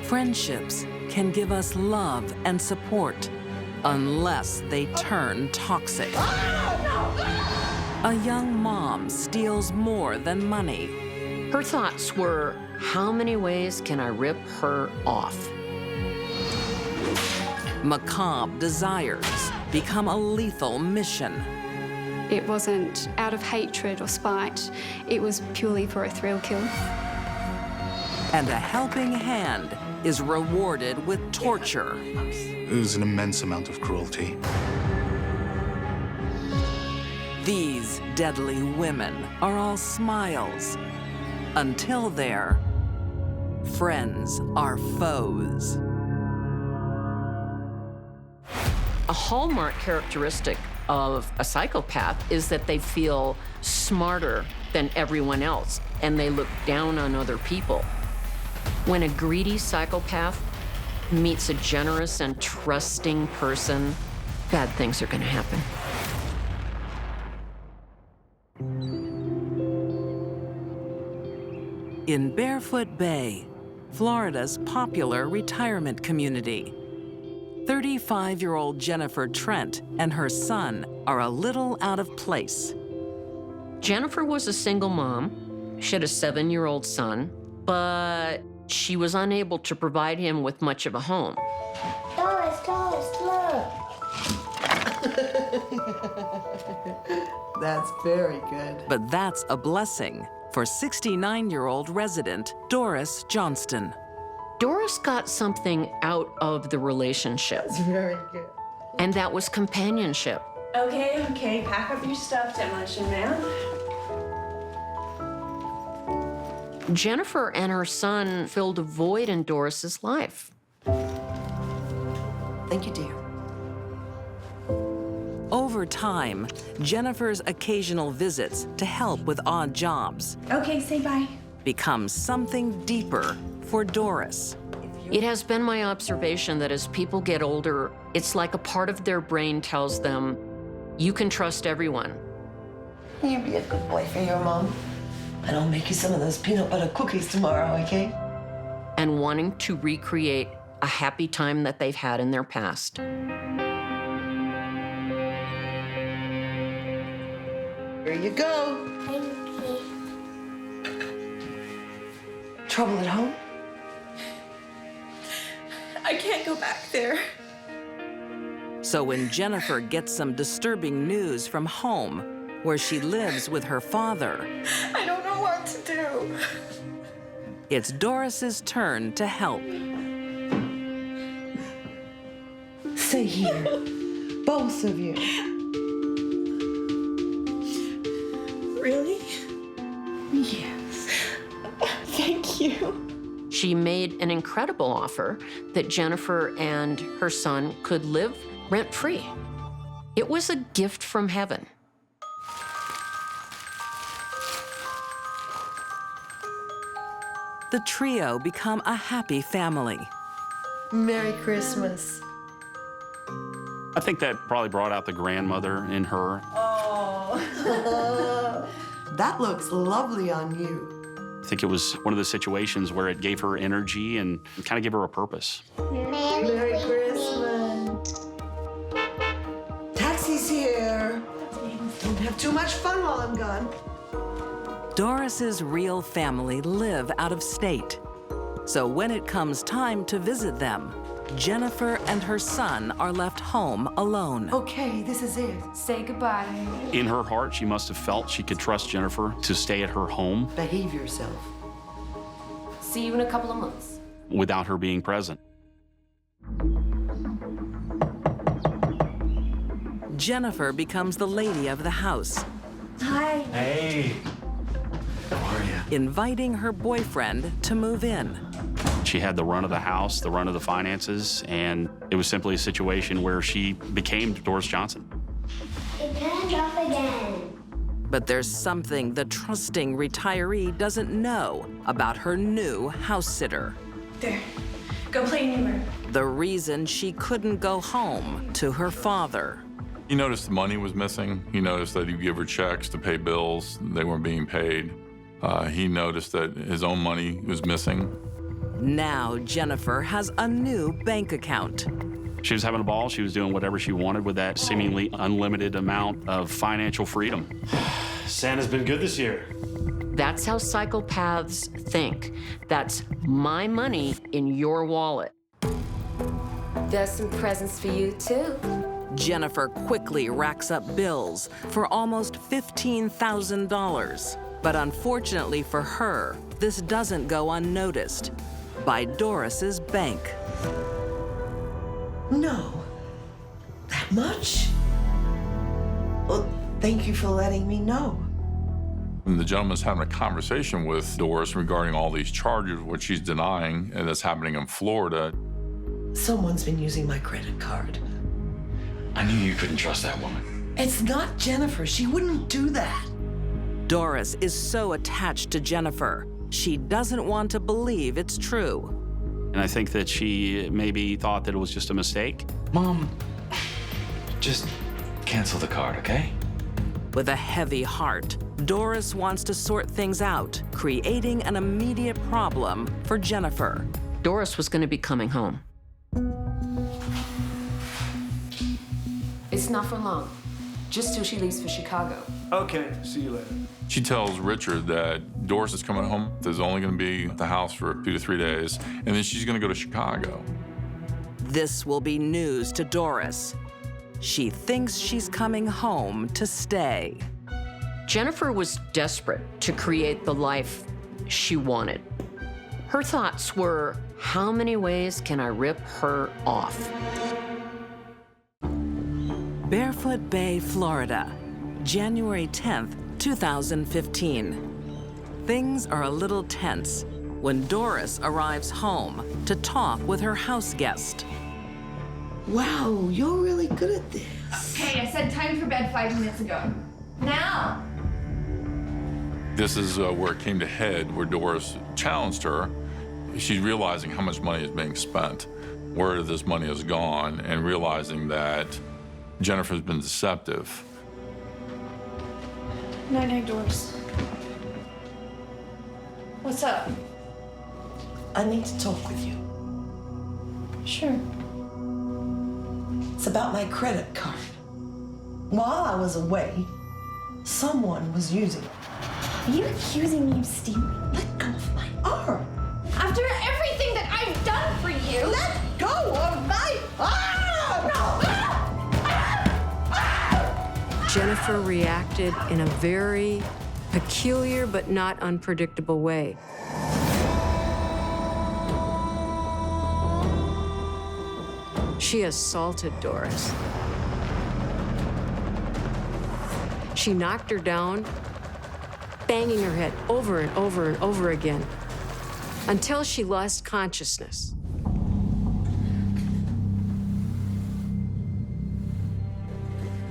Friendships can give us love and support unless they turn toxic. A young mom steals more than money. Her thoughts were, how many ways can I rip her off? Macabre desires become a lethal mission. It wasn't out of hatred or spite. It was purely for a thrill kill. And a helping hand is rewarded with torture. It was an immense amount of cruelty. These deadly women are all smiles until their friends are foes. A hallmark characteristic of a psychopath is that they feel smarter than everyone else, and they look down on other people. When a greedy psychopath meets a generous and trusting person, bad things are going to happen. In Barefoot Bay, Florida's popular retirement community, 35-year-old Jennifer Trent and her son are a little out of place. Jennifer was a single mom. She had a 7-year-old son, but she was unable to provide him with much of a home. Doris, look. That's very good. But that's a blessing for 69-year-old resident Doris Johnston. Doris got something out of the relationship, That's very good. and that was companionship. Okay, pack up your stuff, Demolition Man. Jennifer and her son filled a void in Doris's life. Thank you, dear. Over time, Jennifer's occasional visits to help with odd jobs Okay, say bye. become something deeper for Doris. It has been my observation that as people get older, it's like a part of their brain tells them, you can trust everyone. You be a good boy for your mom. And I'll make you some of those peanut butter cookies tomorrow, okay? And wanting to recreate a happy time that they've had in their past. Here you go. Thank you. Trouble at home? I can't go back there. So when Jennifer gets some disturbing news from home, where she lives with her father, I don't know what to do. it's Doris's turn to help. Stay here. Both of you. Really? Yes. Thank you. She made an incredible offer that Jennifer and her son could live rent-free. It was a gift from heaven. The trio become a happy family. Merry Christmas. I think that probably brought out the grandmother in her. That looks lovely on you. I think it was one of the situations where it gave her energy and kind of gave her a purpose. Merry Christmas. Taxi's here. Don't have too much fun while I'm gone. Doris's real family live out of state. So when it comes time to visit them, Jennifer and her son are left home alone. Okay, this is it. Say goodbye. In her heart, she must have felt she could trust Jennifer to stay at her home Behave yourself. See you in a couple of months. without her being present. Jennifer becomes the lady of the house, Hi. Hey. How are you? inviting her boyfriend to move in. She had the run of the house, the run of the finances, and it was simply a situation where she became Doris Johnston. It turned off again. But there's something the trusting retiree doesn't know about her new house sitter. There. Go play in your room. The reason she couldn't go home to her father. He noticed the money was missing. He noticed that he'd give her checks to pay bills. They weren't being paid. He noticed that his own money was missing. Now Jennifer has a new bank account. She was having a ball. She was doing whatever she wanted with that seemingly unlimited amount of financial freedom. Santa's been good this year. That's how psychopaths think. That's my money in your wallet. There's some presents for you, too. Jennifer quickly racks up bills for almost $15,000. But unfortunately for her, this doesn't go unnoticed by Doris's bank. No. That much? Well, thank you for letting me know. And the gentleman's having a conversation with Doris regarding all these charges, which she's denying, and that's happening in Florida. Someone's been using my credit card. I knew you couldn't trust that woman. It's not Jennifer. She wouldn't do that. Doris is so attached to Jennifer, she doesn't want to believe it's true. And I think that she maybe thought that it was just a mistake. Mom, just cancel the card, okay? With a heavy heart, Doris wants to sort things out, creating an immediate problem for Jennifer. Doris was going to be coming home. It's not for long. Just till she leaves for Chicago. Okay, see you later. She tells Richard that Doris is coming home. There's only going to be at the house for 2 to 3 days, and then she's going to go to Chicago. This will be news to Doris. She thinks she's coming home to stay. Jennifer was desperate to create the life she wanted. Her thoughts were, how many ways can I rip her off? Barefoot Bay, Florida, January 10th, 2015. Things are a little tense when Doris arrives home to talk with her house guest. Wow, you're really good at this. Okay, I said time for bed 5 minutes ago. Now! This is where it came to head, where Doris challenged her. She's realizing how much money is being spent, where this money has gone, and realizing that Jennifer's been deceptive. Night-night, Doris. What's up? I need to talk with you. Sure. It's about my credit card. While I was away, someone was using it. Are you accusing me of stealing? Let go of my arm. After everything that I've done for you! Let go of my arm! No! Jennifer reacted in a very peculiar but not unpredictable way. She assaulted Doris. She knocked her down, banging her head over and over and over again until she lost consciousness.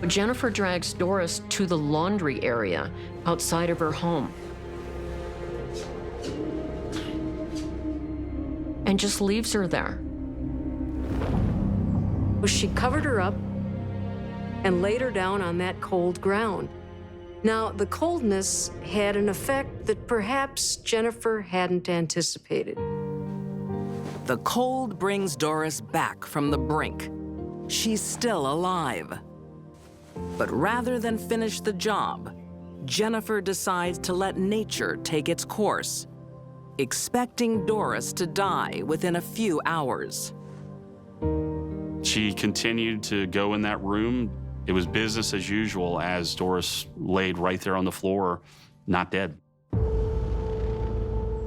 Jennifer drags Doris to the laundry area outside of her home and just leaves her there. She covered her up and laid her down on that cold ground. Now, the coldness had an effect that perhaps Jennifer hadn't anticipated. The cold brings Doris back from the brink. She's still alive. But rather than finish the job, Jennifer decides to let nature take its course, expecting Doris to die within a few hours. She continued to go in that room. It was business as usual as Doris laid right there on the floor, not dead.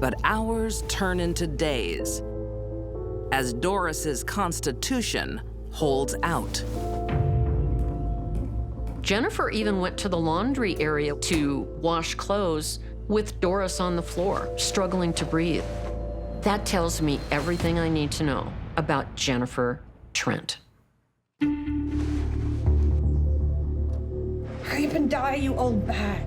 But hours turn into days as Doris's constitution holds out. Jennifer even went to the laundry area to wash clothes with Doris on the floor, struggling to breathe. That tells me everything I need to know about Jennifer Trent. Hurry up and die, you old bag.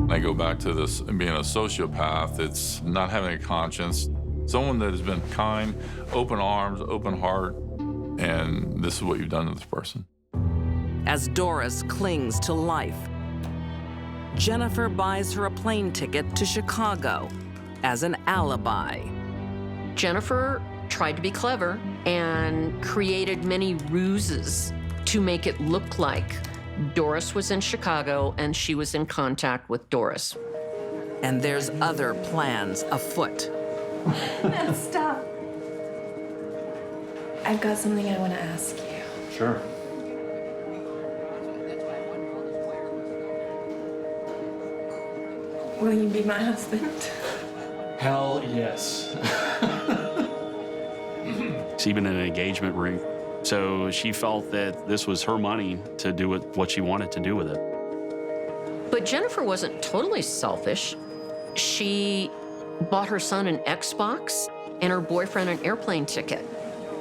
I go back to this being a sociopath. It's not having a conscience. Someone that has been kind, open arms, open heart, and this is what you've done to this person. As Doris clings to life, Jennifer buys her a plane ticket to Chicago as an alibi. Jennifer tried to be clever and created many ruses to make it look like Doris was in Chicago and she was in contact with Doris. And there's other plans afoot. No, stop. I've got something I want to ask you. Sure. Will you be my husband? Hell yes. It's even an engagement ring. So she felt that this was her money to do what she wanted to do with it. But Jennifer wasn't totally selfish. She bought her son an Xbox and her boyfriend an airplane ticket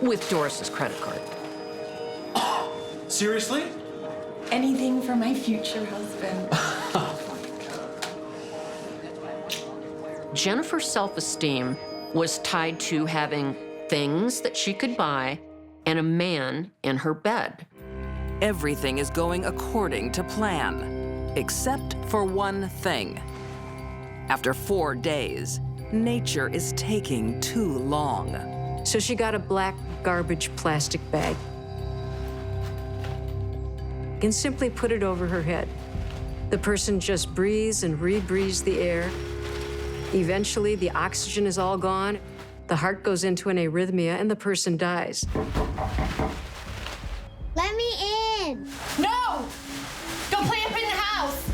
with Doris's credit card. Seriously? Anything for my future husband. Jennifer's self-esteem was tied to having things that she could buy and a man in her bed. Everything is going according to plan, except for one thing. After 4 days, nature is taking too long. So she got a black garbage plastic bag and simply put it over her head. The person just breathes and rebreathes the air. Eventually, the oxygen is all gone, the heart goes into an arrhythmia, and the person dies. Let me in. No! Go play up in the house!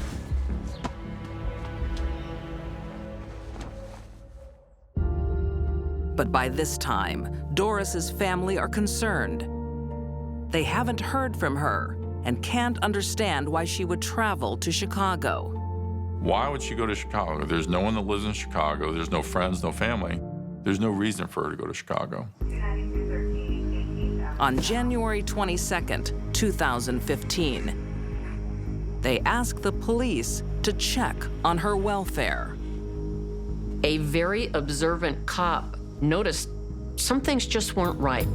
But by this time, Doris's family are concerned. They haven't heard from her and can't understand why she would travel to Chicago. Why would she go to Chicago? There's no one that lives in Chicago. There's no friends, no family. There's no reason for her to go to Chicago. On January 22nd, 2015, they ask the police to check on her welfare. A very observant cop noticed some things just weren't right.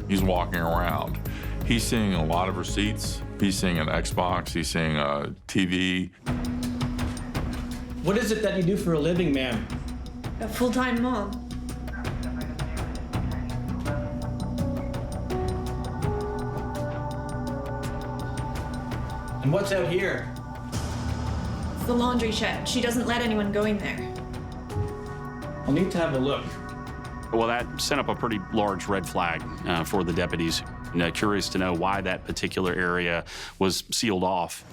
He's walking around. He's seeing a lot of receipts. He's seeing an Xbox. He's seeing a TV. What is it that you do for a living, ma'am? A full-time mom. And what's out here? It's the laundry shed. She doesn't let anyone go in there. I'll need to have a look. Well, that sent up a pretty large red flag for the deputies. Curious to know why that particular area was sealed off.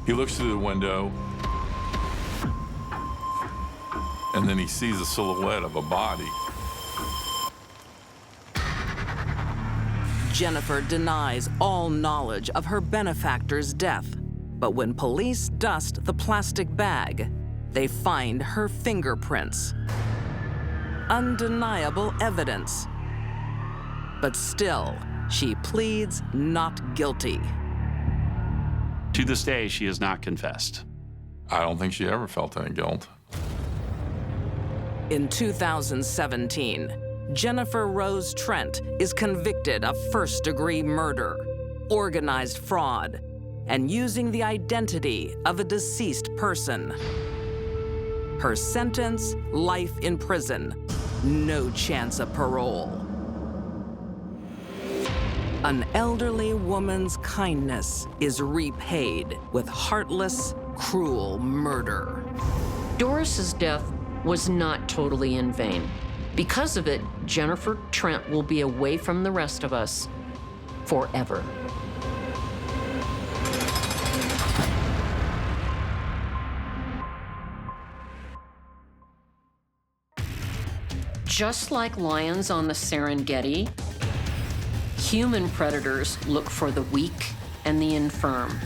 He looks through the window, and then he sees a silhouette of a body. Jennifer denies all knowledge of her benefactor's death. But when police dust the plastic bag, they find her fingerprints. Undeniable evidence. But still, she pleads not guilty. To this day, she has not confessed. I don't think she ever felt any guilt. In 2017, Jennifer Rose Trent is convicted of first-degree murder, organized fraud, and using the identity of a deceased person. Her sentence, life in prison, no chance of parole. An elderly woman's kindness is repaid with heartless, cruel murder. Doris's death was not totally in vain. Because of it, Jennifer Trent will be away from the rest of us forever. Just like lions on the Serengeti, human predators look for the weak and the infirm.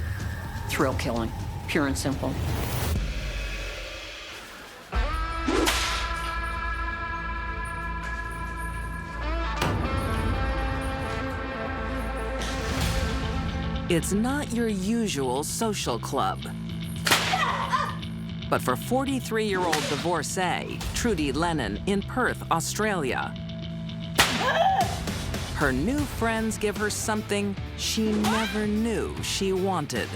Thrill killing, pure and simple. It's not your usual social club. But for 43-year-old divorcee Trudy Lennon in Perth, Australia, her new friends give her something she never knew she wanted.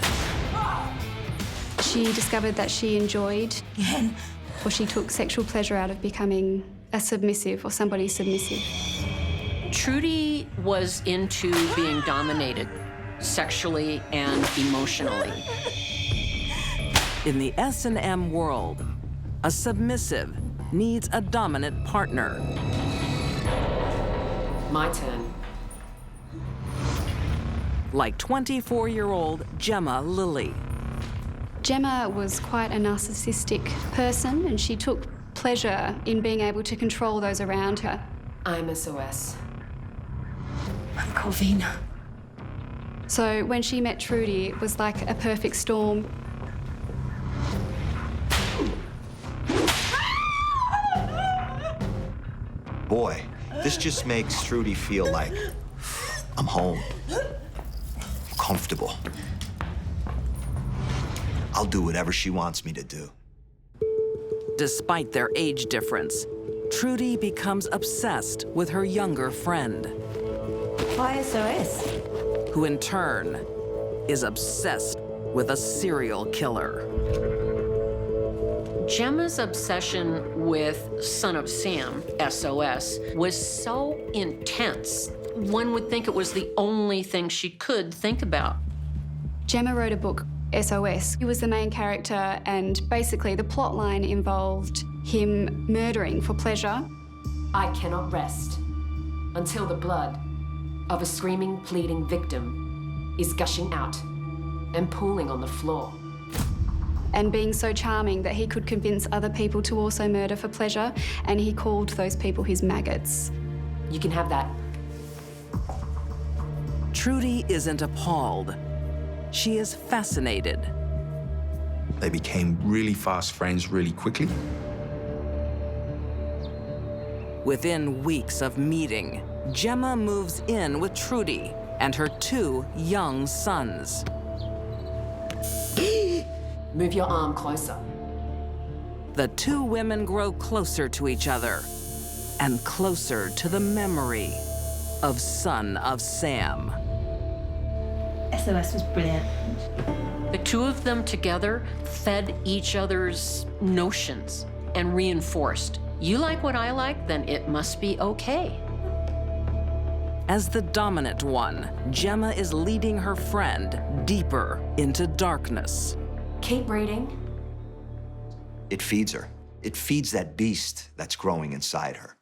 She discovered that she enjoyed, or she took sexual pleasure out of becoming a submissive or somebody submissive. Trudy was into being dominated sexually and emotionally. In the S&M world, a submissive needs a dominant partner. My turn. Like 24-year-old Gemma Lilly. Gemma was quite a narcissistic person, and she took pleasure in being able to control those around her. I'm SOS. I'm Corvina. So when she met Trudy, it was like a perfect storm. Boy, this just makes Trudy feel like I'm home. I'm comfortable. I'll do whatever she wants me to do. Despite their age difference, Trudy becomes obsessed with her younger friend. Why SOS? Who in turn is obsessed with a serial killer. Gemma's obsession with Son of Sam, SOS, was so intense, one would think it was the only thing she could think about. Gemma wrote a book, SOS. He was the main character, and basically the plot line involved him murdering for pleasure. I cannot rest until the blood of a screaming, pleading victim is gushing out and pooling on the floor. And being so charming that he could convince other people to also murder for pleasure, and he called those people his maggots. You can have that. Trudy isn't appalled. She is fascinated. They became really fast friends really quickly. Within weeks of meeting, Gemma moves in with Trudy and her 2 young sons. Move your arm closer. The 2 women grow closer to each other and closer to the memory of Son of Sam. SOS was brilliant. The 2 of them together fed each other's notions and reinforced. You like what I like, then it must be okay. As the dominant one, Gemma is leading her friend deeper into darkness. Keep reading. It feeds her. It feeds that beast that's growing inside her.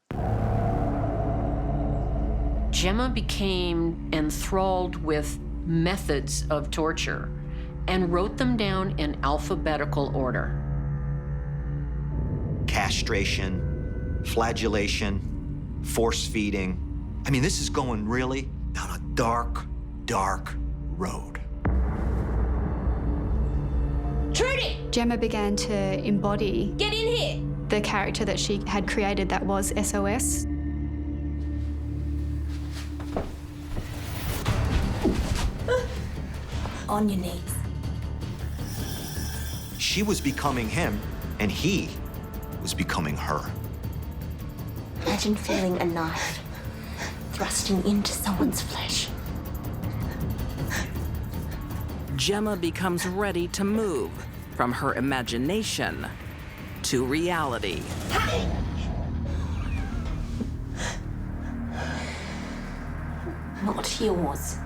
Gemma became enthralled with methods of torture and wrote them down in alphabetical order. Castration, flagellation, force feeding. I mean, this is going really down a dark, dark road. Trudy! Gemma began to embody Get in here! the character that she had created that was SOS. On your knees. She was becoming him, and he was becoming her. Imagine feeling a knife thrusting into someone's flesh. Gemma becomes ready to move from her imagination to reality. Not yours,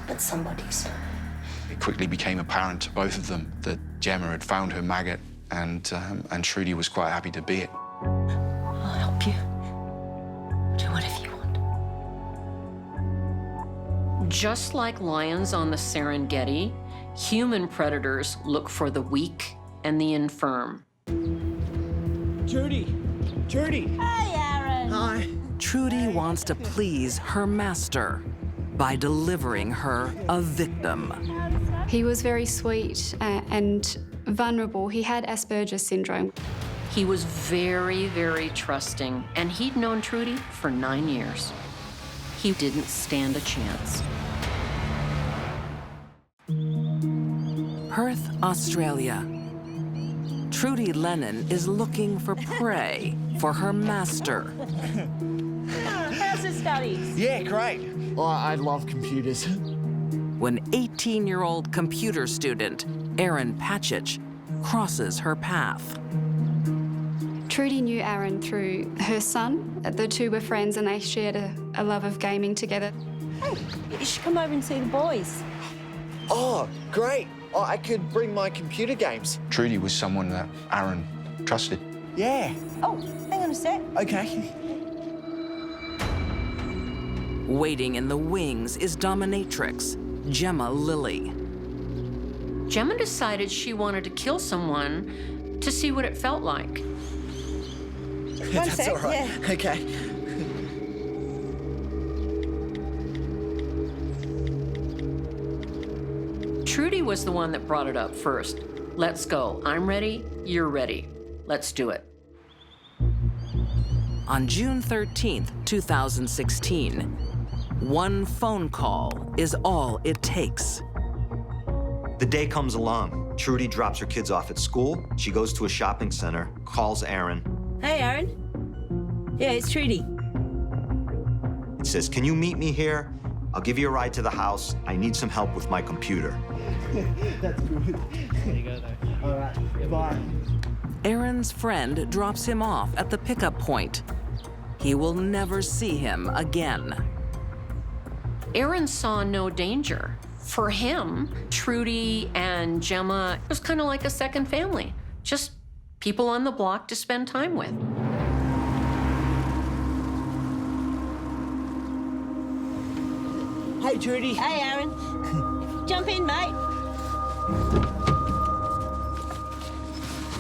but somebody's. It quickly became apparent to both of them that Gemma had found her maggot, and Trudy was quite happy to be it. I'll help you. Do whatever you want. Just like lions on the Serengeti, human predators look for the weak and the infirm. Trudy! Trudy! Hey, Aaron! Hi. Trudy wants to please her master by delivering her a victim. He was very sweet and vulnerable. He had Asperger's syndrome. He was very, very trusting, and he'd known Trudy for 9 years. He didn't stand a chance. Perth, Australia. Trudy Lennon is looking for prey for her master. How's the studies? Yeah, great. I love computers. when 18-year-old computer student Erin Patchich crosses her path. Trudy knew Aaron through her son. The two were friends and they shared a love of gaming together. Hey, you should come over and see the boys. Oh, great. Oh, I could bring my computer games. Trudy was someone that Aaron trusted. Yeah. Oh, hang on a sec. Okay. Waiting in the wings is dominatrix Gemma Lilly. Gemma decided she wanted to kill someone to see what it felt like. One sec, all right. yeah. Okay. Trudy was the one that brought it up first. Let's go. I'm ready. You're ready. Let's do it. On June 13th, 2016, one phone call is all it takes. The day comes along. Trudy drops her kids off at school. She goes to a shopping center, calls Aaron. Hey, Aaron. Yeah, it's Trudy. It says, "Can you meet me here? I'll give you a ride to the house. I need some help with my computer." That's good. There you go, though. All right, bye. Aaron's friend drops him off at the pickup point. He will never see him again. Aaron saw no danger. For him, Trudy and Gemma was kind of like a second family, just people on the block to spend time with. Hey, Trudy. Hey, Aaron. Jump in, mate.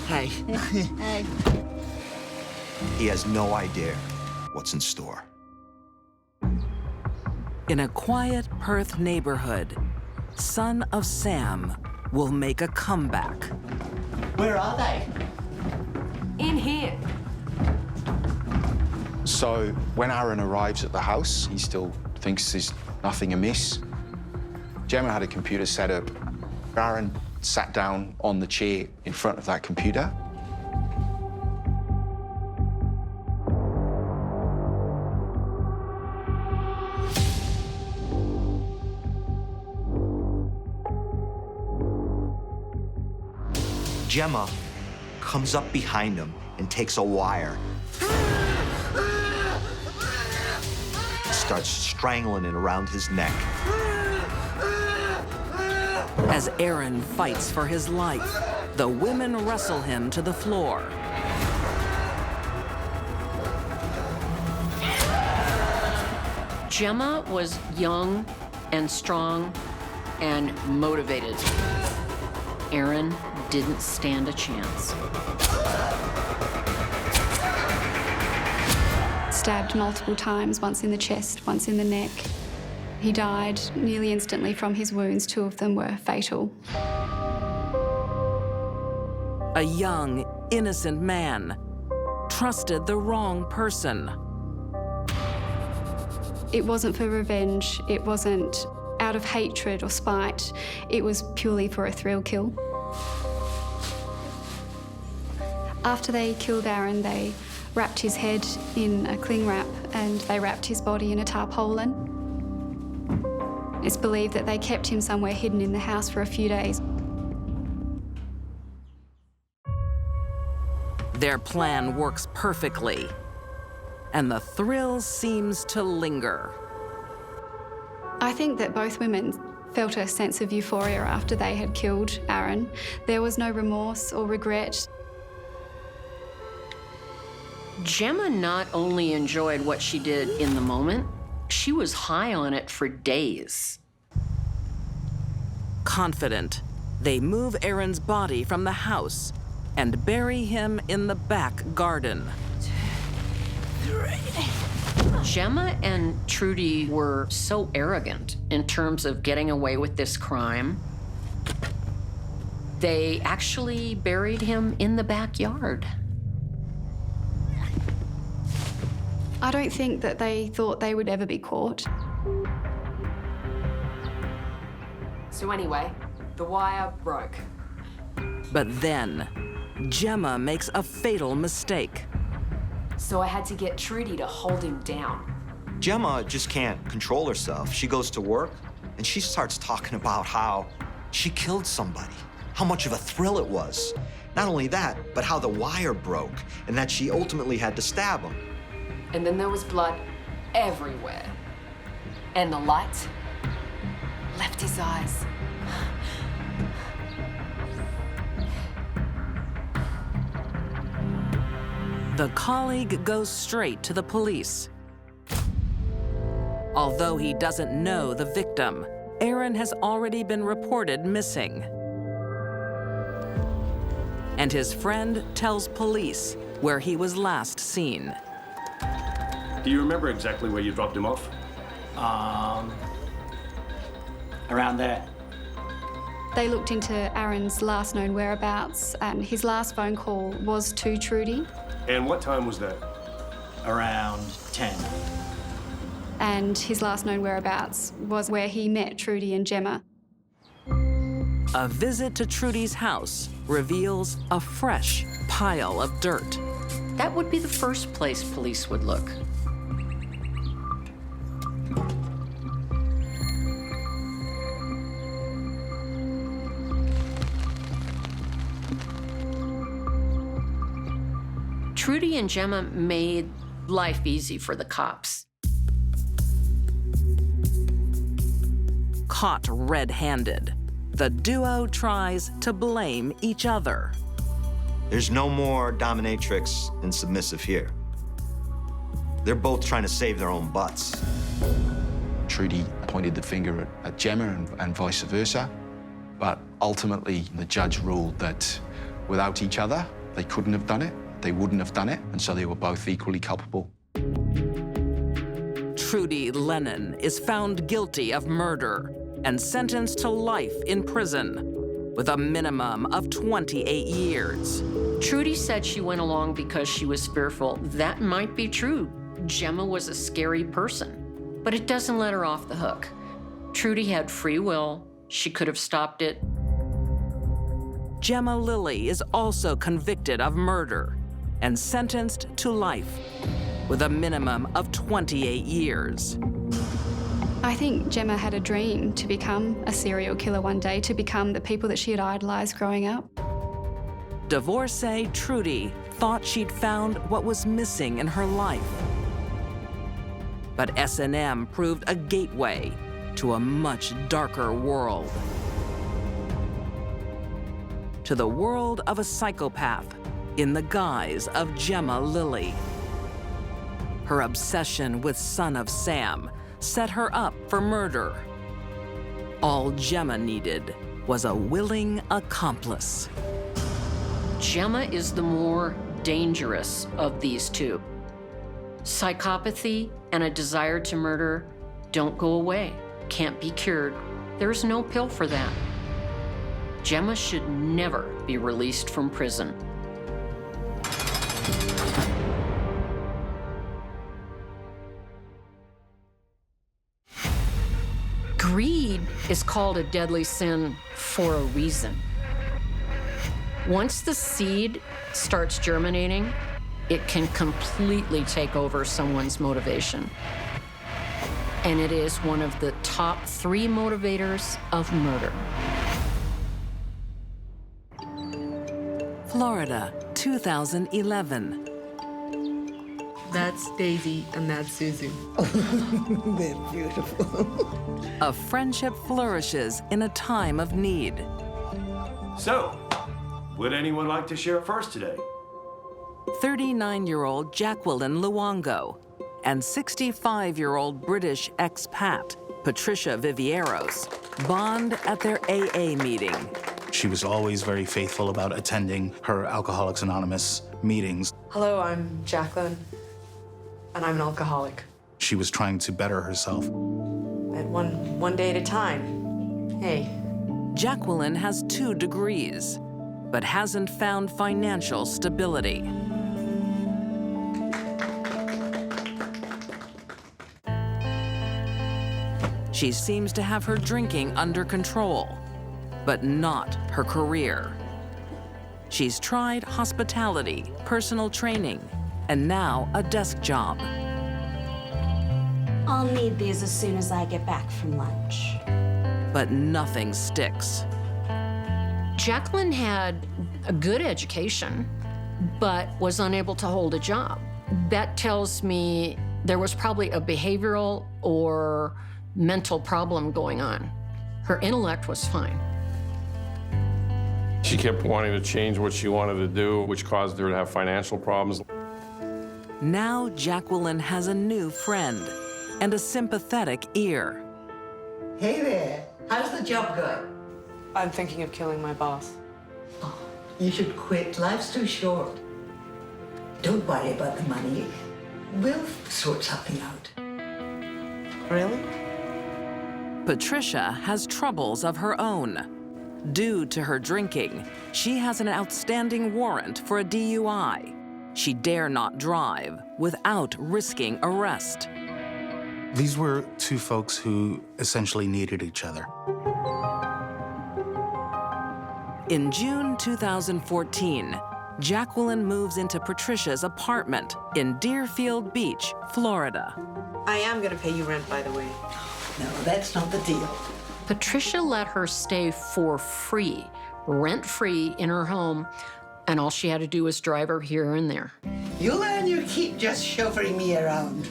Hey. Hey. He has no idea what's in store. In a quiet Perth neighborhood, son of Sam will make a comeback. Where are they? In here. So when Aaron arrives at the house, he still thinks there's nothing amiss. Gemma had a computer set up. Aaron sat down on the chair in front of that computer. Gemma comes up behind him and takes a wire. Starts strangling it around his neck. As Aaron fights for his life, the women wrestle him to the floor. Gemma was young and strong and motivated. Aaron didn't stand a chance. Stabbed multiple times, once in the chest, once in the neck. He died nearly instantly from his wounds. 2 of them were fatal. A young, innocent man trusted the wrong person. It wasn't for revenge. It wasn't out of hatred or spite. It was purely for a thrill kill. After they killed Aaron, they wrapped his head in a cling wrap and they wrapped his body in a tarpaulin. It's believed that they kept him somewhere hidden in the house for a few days. Their plan works perfectly, and the thrill seems to linger. I think that both women felt a sense of euphoria after they had killed Aaron. There was no remorse or regret. Gemma not only enjoyed what she did in the moment, she was high on it for days. Confident, they move Aaron's body from the house and bury him in the back garden. Gemma and Trudy were so arrogant in terms of getting away with this crime. They actually buried him in the backyard. I don't think that they thought they would ever be caught. So anyway, the wire broke. But then, Gemma makes a fatal mistake. So I had to get Trudy to hold him down. Gemma just can't control herself. She goes to work, And she starts talking about how she killed somebody, how much of a thrill it was. Not only that, but how the wire broke and that she ultimately had to stab him. And then there was blood everywhere. And the light left his eyes. The colleague goes straight to the police. Although he doesn't know the victim, Aaron has already been reported missing. And his friend tells police where he was last seen. Do you remember exactly where you dropped him off? Around there. They looked into Aaron's last known whereabouts, and his last phone call was to Trudy. And what time was that? Around 10. And his last known whereabouts was where he met Trudy and Gemma. A visit to Trudy's house reveals a fresh pile of dirt. That would be the first place police would look. Trudy and Gemma made life easy for the cops. Caught red-handed, the duo tries to blame each other. There's no more dominatrix and submissive here. They're both trying to save their own butts. Trudy pointed the finger at Gemma and vice versa, but ultimately the judge ruled that without each other, they couldn't have done it, they wouldn't have done it, and so they were both equally culpable. Trudy Lennon is found guilty of murder and sentenced to life in prison with a minimum of 28 years. Trudy said she went along because she was fearful. That might be true. Gemma was a scary person, but it doesn't let her off the hook. Trudy had free will. She could have stopped it. Gemma Lilly is also convicted of murder and sentenced to life with a minimum of 28 years. I think Gemma had a dream to become a serial killer one day, to become the people that she had idolized growing up. Divorcee Trudy thought she'd found what was missing in her life. But S&M proved a gateway to a much darker world. To the world of a psychopath in the guise of Gemma Lilly. Her obsession with Son of Sam set her up for murder. All Gemma needed was a willing accomplice. Gemma is the more dangerous of these two. Psychopathy and a desire to murder don't go away, can't be cured. There's no pill for that. Gemma should never be released from prison. Greed is called a deadly sin for a reason. Once the seed starts germinating, it can completely take over someone's motivation. And it is one of the top 3 motivators of murder. Florida, 2011. That's Daisy and that's Suzu. They're beautiful. A friendship flourishes in a time of need. So, would anyone like to share first today? 39-year-old Jacqueline Luongo and 65-year-old British expat Patricia Vivieros bond at their AA meeting. She was always very faithful about attending her Alcoholics Anonymous meetings. Hello, I'm Jacqueline, and I'm an alcoholic. She was trying to better herself. And one day at a time. Hey. Jacqueline has 2 degrees, but hasn't found financial stability. She seems to have her drinking under control, but not her career. She's tried hospitality, personal training, and now a desk job. I'll need these as soon as I get back from lunch. But nothing sticks. Jacqueline had a good education, but was unable to hold a job. That tells me there was probably a behavioral or mental problem going on. Her intellect was fine. She kept wanting to change what she wanted to do, which caused her to have financial problems. Now Jacqueline has a new friend and a sympathetic ear. Hey there. How's the job going? I'm thinking of killing my boss. Oh, you should quit. Life's too short. Don't worry about the money. We'll sort something out. Really? Patricia has troubles of her own. Due to her drinking, she has an outstanding warrant for a DUI. She dare not drive without risking arrest. These were two folks who essentially needed each other. In June 2014, Jacqueline moves into Patricia's apartment in Deerfield Beach, Florida. I am gonna pay you rent, by the way. No, that's not the deal. Patricia let her stay for free, rent-free in her home, and all she had to do was drive her here and there. You'll earn your keep just chauffeuring me around.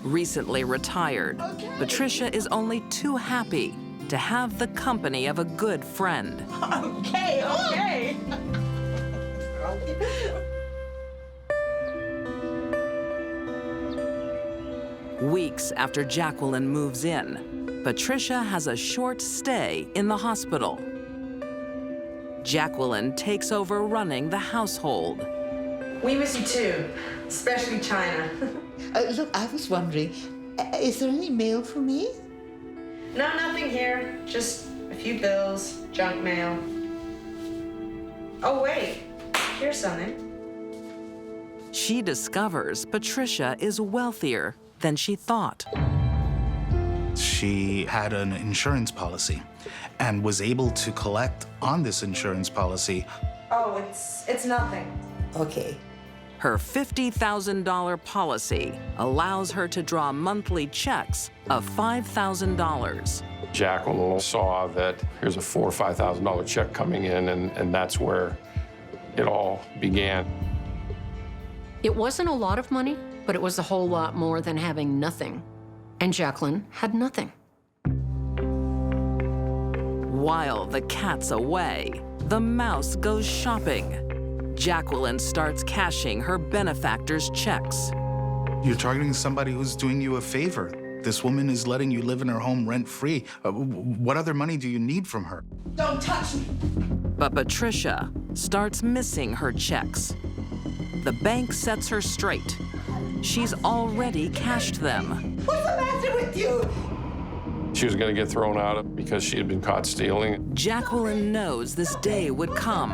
Recently retired, Patricia is only too happy to have the company of a good friend. Okay, okay. Weeks after Jacqueline moves in, Patricia has a short stay in the hospital. Jacqueline takes over running the household. We miss you too, especially China. Look, I was wondering, is there any mail for me? No, nothing here. Just a few bills, junk mail. Oh, wait. Here's something. She discovers Patricia is wealthier than she thought. She had an insurance policy and was able to collect on this insurance policy. Oh, it's nothing. Okay. Her $50,000 policy allows her to draw monthly checks of $5,000. Jacqueline saw that here's a $4,000 or $5,000 check coming in, and that's where it all began. It wasn't a lot of money, but it was a whole lot more than having nothing. And Jacqueline had nothing. While the cat's away, the mouse goes shopping. Jacqueline starts cashing her benefactor's checks. You're targeting somebody who's doing you a favor. This woman is letting you live in her home rent-free. What other money do you need from her? Don't touch me! But Patricia starts missing her checks. The bank sets her straight. She's already cashed them. What's the matter with you? She was going to get thrown out because she had been caught stealing. Jacqueline knows this day would come,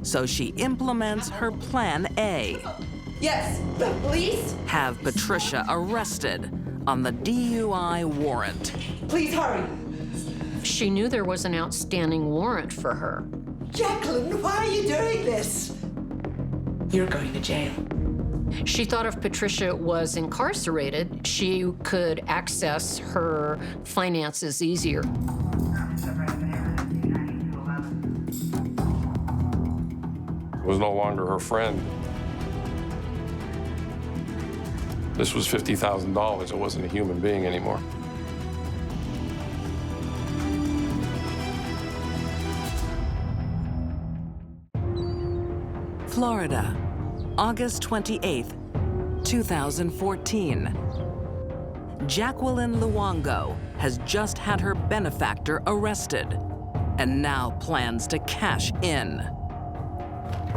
so she implements her plan A. Yes, the police? Have Patricia arrested on the DUI warrant. Please hurry. She knew there was an outstanding warrant for her. Jacqueline, why are you doing this? You're going to jail. She thought if Patricia was incarcerated, she could access her finances easier. It was no longer her friend. This was $50,000. It wasn't a human being anymore. Florida, August 28th, 2014. Jacqueline Luongo has just had her benefactor arrested and now plans to cash in.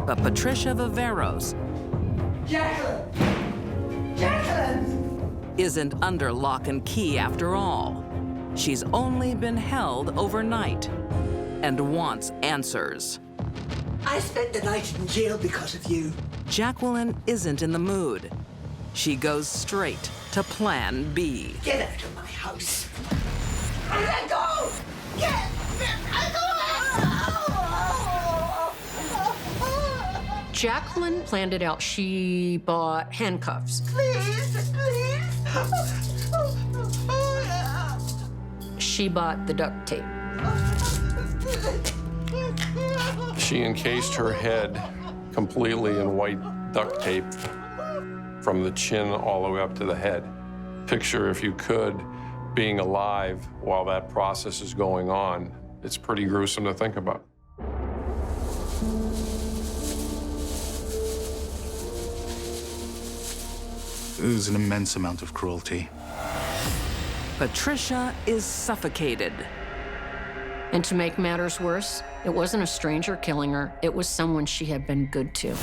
But Patricia Viveros isn't under lock and key after all. She's only been held overnight and wants answers. I spent the night in jail because of you. Jacqueline isn't in the mood. She goes straight to Plan B. Get out of my house. Let go! Let go! Jacqueline planned it out. She bought handcuffs. Please, please. She bought the duct tape. She encased her head completely in white duct tape from the chin all the way up to the head. Picture, if you could, being alive while that process is going on. It's pretty gruesome to think about. It was an immense amount of cruelty. Patricia is suffocated. And to make matters worse, it wasn't a stranger killing her, it was someone she had been good to.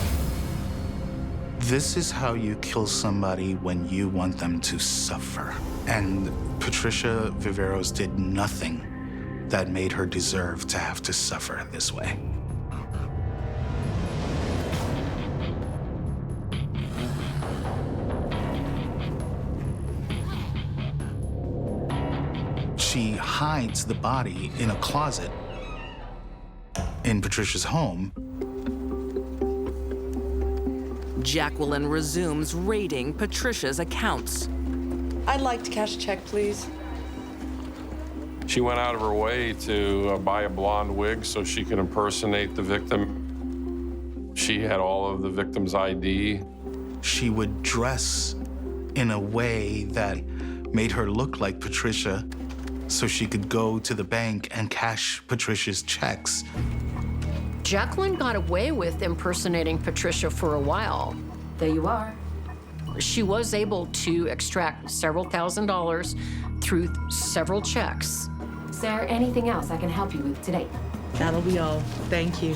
This is how you kill somebody when you want them to suffer. And Patricia Viveros did nothing that made her deserve to have to suffer this way. She hides the body in a closet in Patricia's home. Jacqueline resumes raiding Patricia's accounts. I'd like to cash a check, please. She went out of her way to buy a blonde wig so she could impersonate the victim. She had all of the victim's ID. She would dress in a way that made her look like Patricia so she could go to the bank and cash Patricia's checks. Jacqueline got away with impersonating Patricia for a while. There you are. She was able to extract several $1,000s through several checks. Is there anything else I can help you with today? That'll be all. Thank you.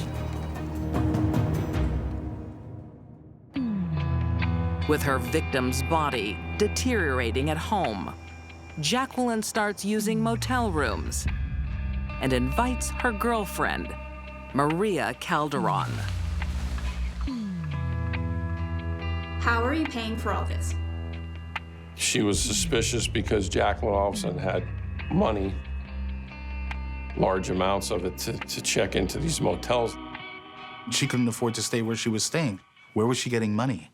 With her victim's body deteriorating at home, Jacqueline starts using motel rooms and invites her girlfriend, Maria Calderon. How are you paying for all this? She was suspicious because Jacqueline all of a sudden had money, large amounts of it, to check into these motels. She couldn't afford to stay where she was staying. Where was she getting money?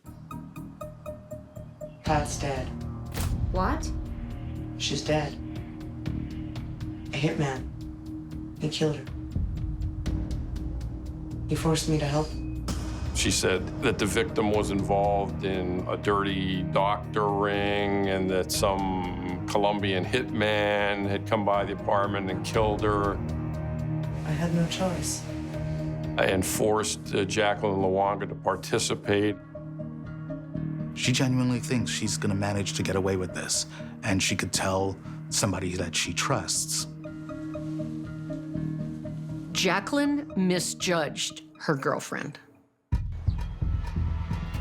Pat's dead. What? She's dead. A hitman. He killed her. He forced me to help. She said that the victim was involved in a dirty doctor ring and that some Colombian hitman had come by the apartment and killed her. I had no choice. And forced Jacqueline Luanga to participate. She genuinely thinks she's gonna manage to get away with this, and she could tell somebody that she trusts. Jacqueline misjudged her girlfriend.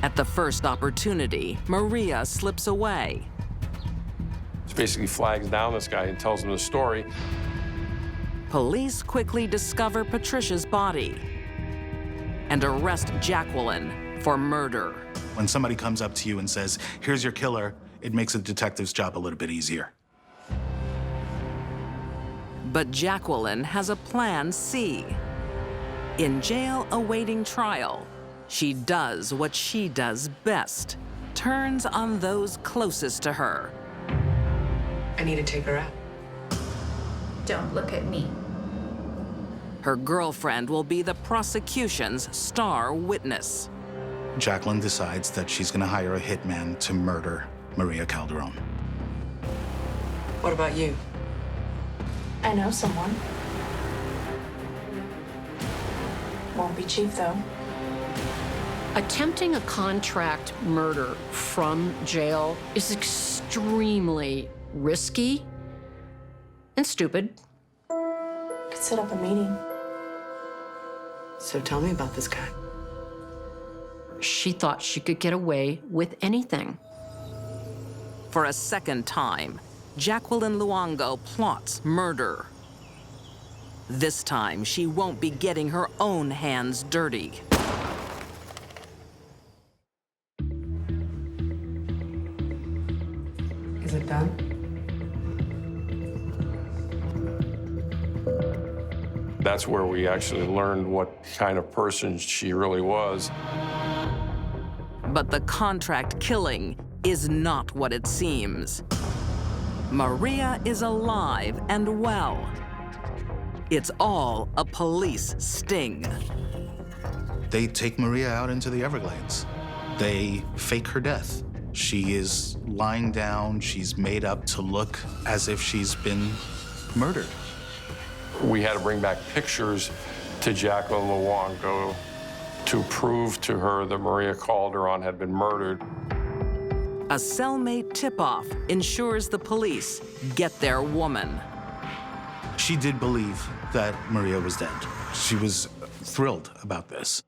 At the first opportunity, Maria slips away. She basically flags down this guy and tells him the story. Police quickly discover Patricia's body and arrest Jacqueline for murder. When somebody comes up to you and says, "Here's your killer," it makes a detective's job a little bit easier. But Jacqueline has a plan C. In jail awaiting trial, she does what she does best, turns on those closest to her. I need to take her out. Don't look at me. Her girlfriend will be the prosecution's star witness. Jacqueline decides that she's gonna hire a hitman to murder Maria Calderon. What about you? I know someone. Won't be cheap, though. Attempting a contract murder from jail is extremely risky and stupid. Could set up a meeting. So tell me about this guy. She thought she could get away with anything. For a second time, Jacqueline Luongo plots murder. This time, she won't be getting her own hands dirty. Is it done? That's where we actually learned what kind of person she really was. But the contract killing is not what it seems. Maria is alive and well. It's all a police sting. They take Maria out into the Everglades. They fake her death. She is lying down. She's made up to look as if she's been murdered. We had to bring back pictures to Jacqueline Luongo to prove to her that Maria Calderon had been murdered. A cellmate tip-off ensures the police get their woman. She did believe that Maria was dead. She was thrilled about this.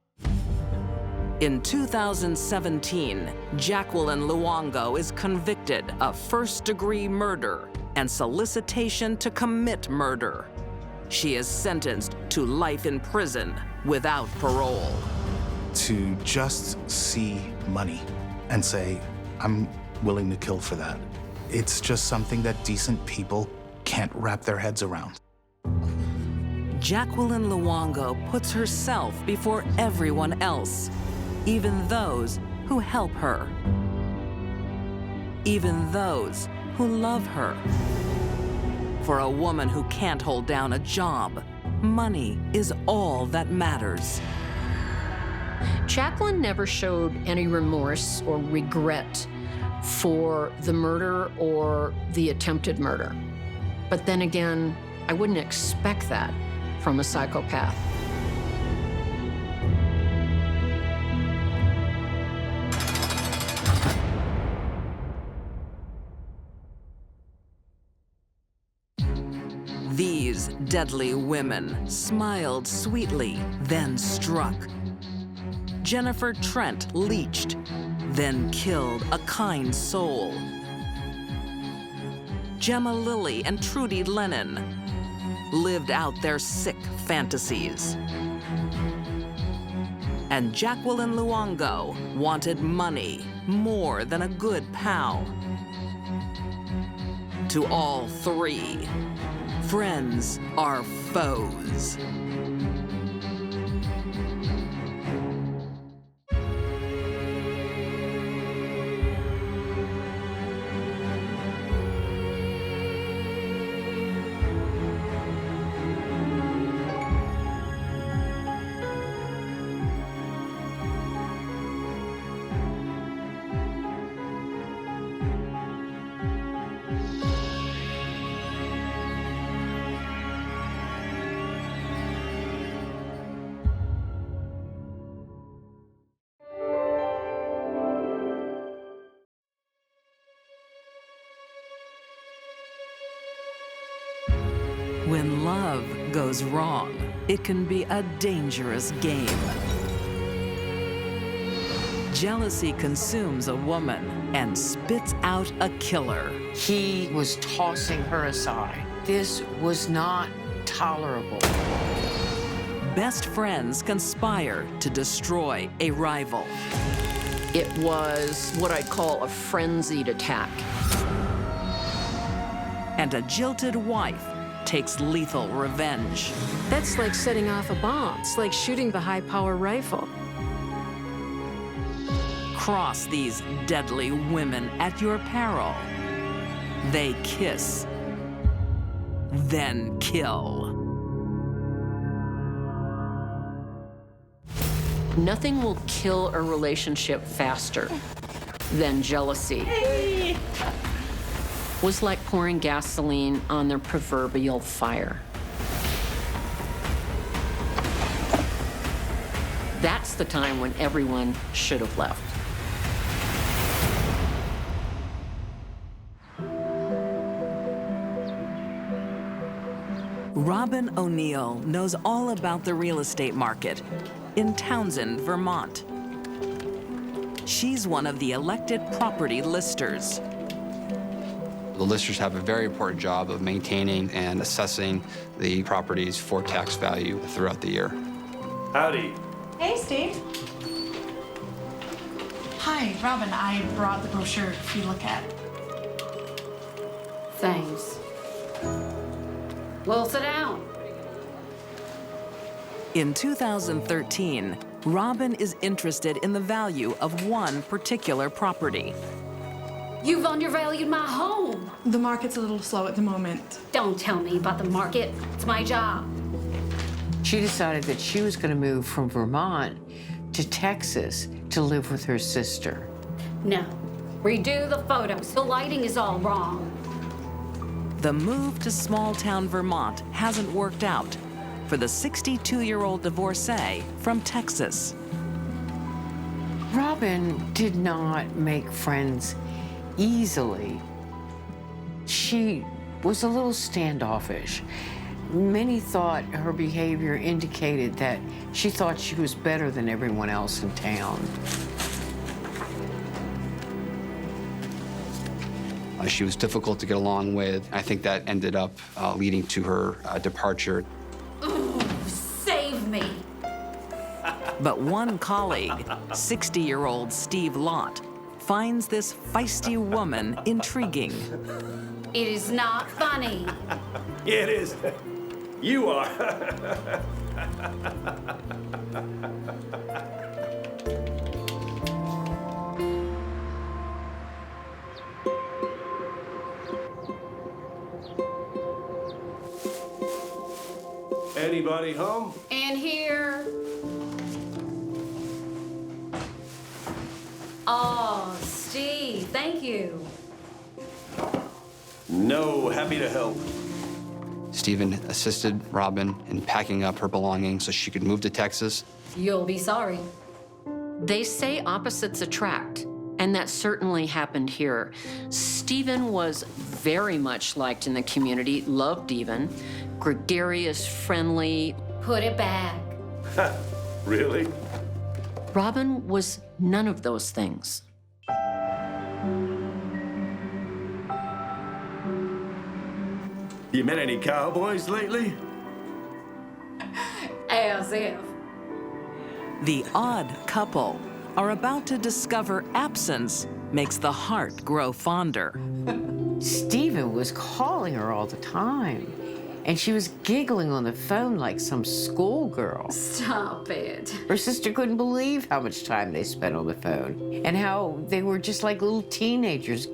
In 2017, Jacqueline Luongo is convicted of first-degree murder and solicitation to commit murder. She is sentenced to life in prison without parole. To just see money and say, I'm willing to kill for that. It's just something that decent people can't wrap their heads around. Jacqueline Luongo puts herself before everyone else, even those who help her, even those who love her. For a woman who can't hold down a job, money is all that matters. Jacqueline never showed any remorse or regret for the murder or the attempted murder. But then again, I wouldn't expect that from a psychopath. These deadly women smiled sweetly, then struck. Jennifer Trent leached, then killed a kind soul. Gemma Lilly and Trudy Lennon lived out their sick fantasies. And Jacqueline Luongo wanted money more than a good pal. To all three, friends are foes. When love goes wrong, it can be a dangerous game. Jealousy consumes a woman and spits out a killer. He was tossing her aside. This was not tolerable. Best friends conspire to destroy a rival. It was what I'd call a frenzied attack. And a jilted wife takes lethal revenge. That's like setting off a bomb. It's like shooting the high-power rifle. Cross these deadly women at your peril. They kiss, then kill. Nothing will kill a relationship faster than jealousy. Hey. Was like pouring gasoline on their proverbial fire. That's the time when everyone should have left. Robin O'Neill knows all about the real estate market in Townsend, Vermont. She's one of the elected property listers. The listers have a very important job of maintaining and assessing the properties for tax value throughout the year. Howdy. Hey, Steve. Hi, Robin. I brought the brochure if you look at it. Thanks. Well, sit down. In 2013, Robin is interested in the value of one particular property. You've undervalued my home. The market's a little slow at the moment. Don't tell me about the market. It's my job. She decided that she was going to move from Vermont to Texas to live with her sister. No. Redo the photos. The lighting is all wrong. The move to small-town Vermont hasn't worked out for the 62-year-old divorcee from Texas. Robin did not make friends easily. She was a little standoffish. Many thought her behavior indicated that she thought she was better than everyone else in town. She was difficult to get along with. I think that ended up leading to her departure. Ooh, save me. But one colleague, 60-year-old Steve Lott, finds this feisty woman intriguing. It is not funny. Yeah, it is. You are. Anybody home? In here. Oh, Steve, thank you. No, happy to help. Stephen assisted Robin in packing up her belongings so she could move to Texas. You'll be sorry. They say opposites attract, and that certainly happened here. Stephen was very much liked in the community, loved even, gregarious, friendly. Put it back. Really? Robin was none of those things. You met any cowboys lately? As if. The odd couple are about to discover absence makes the heart grow fonder. Stephen was calling her all the time, and she was giggling on the phone like some schoolgirl. Stop it. Her sister couldn't believe how much time they spent on the phone and how they were just like little teenagers.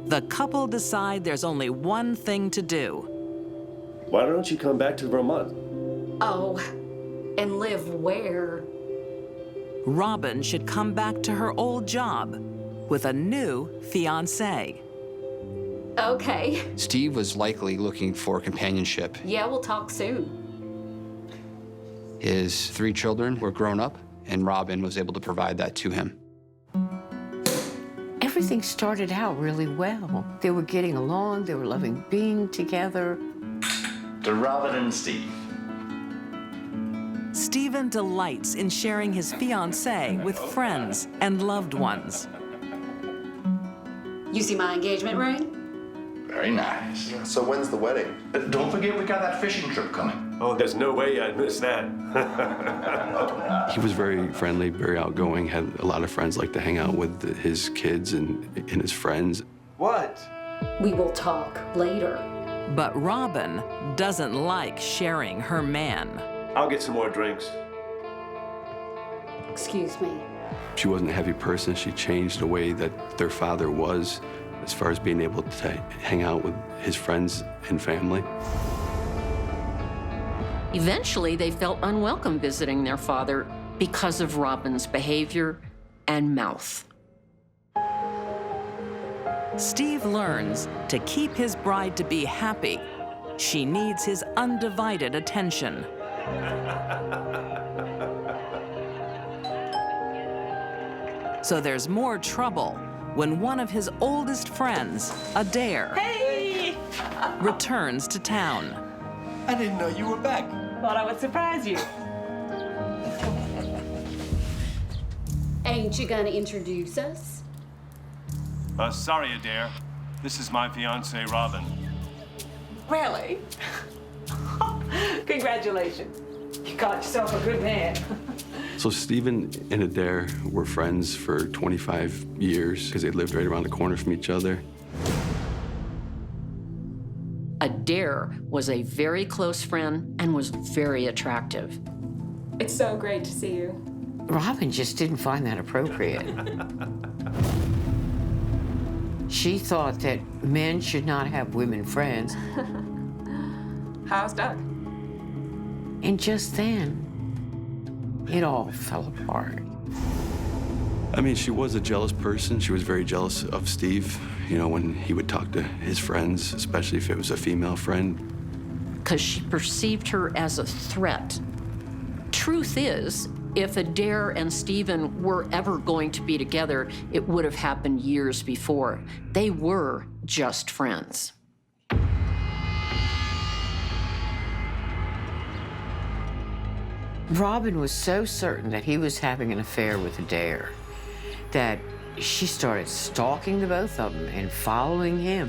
The couple decide there's only one thing to do. Why don't you come back to Vermont? Oh, and live where? Robin should come back to her old job with a new fiancé. Okay. Steve was likely looking for companionship. Yeah, we'll talk soon. His 3 children were grown up, and Robin was able to provide that to him. Everything started out really well. They were getting along, they were loving being together. To Robin and Steve. Stephen delights in sharing his fiancée with friends and loved ones. You see my engagement ring? Very nice. So when's the wedding? Don't forget we got that fishing trip coming. Oh, there's no way I'd miss that. He was very friendly, very outgoing, had a lot of friends, like to hang out with his kids and his friends. What? We will talk later. But Robin doesn't like sharing her man. I'll get some more drinks. Excuse me. She wasn't a heavy person. She changed the way that their father was as far as being able to hang out with his friends and family. Eventually, they felt unwelcome visiting their father because of Robin's behavior and mouth. Steve learns to keep his bride-to-be happy, she needs his undivided attention. So there's more trouble when one of his oldest friends, Adair, returns to town. I didn't know you were back. Thought I would surprise you. Ain't you gonna introduce us? Sorry, Adair. This is my fiancée, Robin. Really? Congratulations. You got yourself a good man. So Stephen and Adair were friends for 25 years because they lived right around the corner from each other. Adair was a very close friend and was very attractive. It's so great to see you. Robin just didn't find that appropriate. She thought that men should not have women friends. How's Doug? And just then, it all fell apart. I mean, she was a jealous person. She was very jealous of Steve, you know, when he would talk to his friends, especially if it was a female friend. Because she perceived her as a threat. Truth is, if Adair and Stephen were ever going to be together, it would have happened years before. They were just friends. Robin was so certain that he was having an affair with Adair that she started stalking the both of them and following him.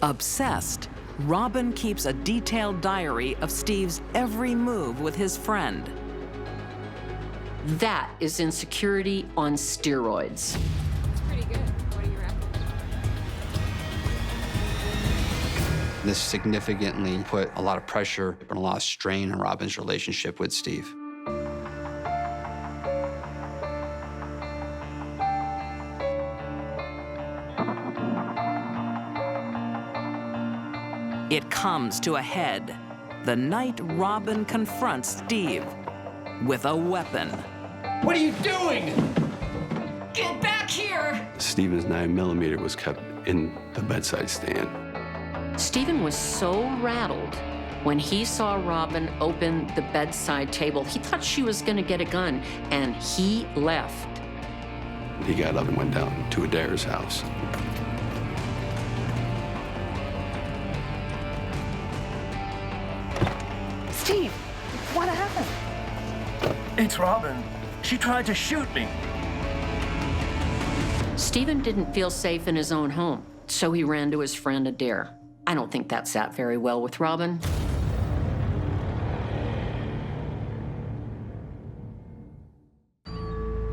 Obsessed, Robin keeps a detailed diary of Steve's every move with his friend. That is insecurity on steroids. It's pretty good. What do you reckon? This significantly put a lot of pressure and a lot of strain on Robin's relationship with Steve. It comes to a head the night Robin confronts Steve with a weapon. What are you doing? Get back here! Stephen's 9mm was kept in the bedside stand. Stephen was so rattled when he saw Robin open the bedside table. He thought she was going to get a gun, and he left. He got up and went down to Adair's house. Steve, what happened? It's Robin. She tried to shoot me. Stephen didn't feel safe in his own home, so he ran to his friend Adair. I don't think that sat very well with Robin.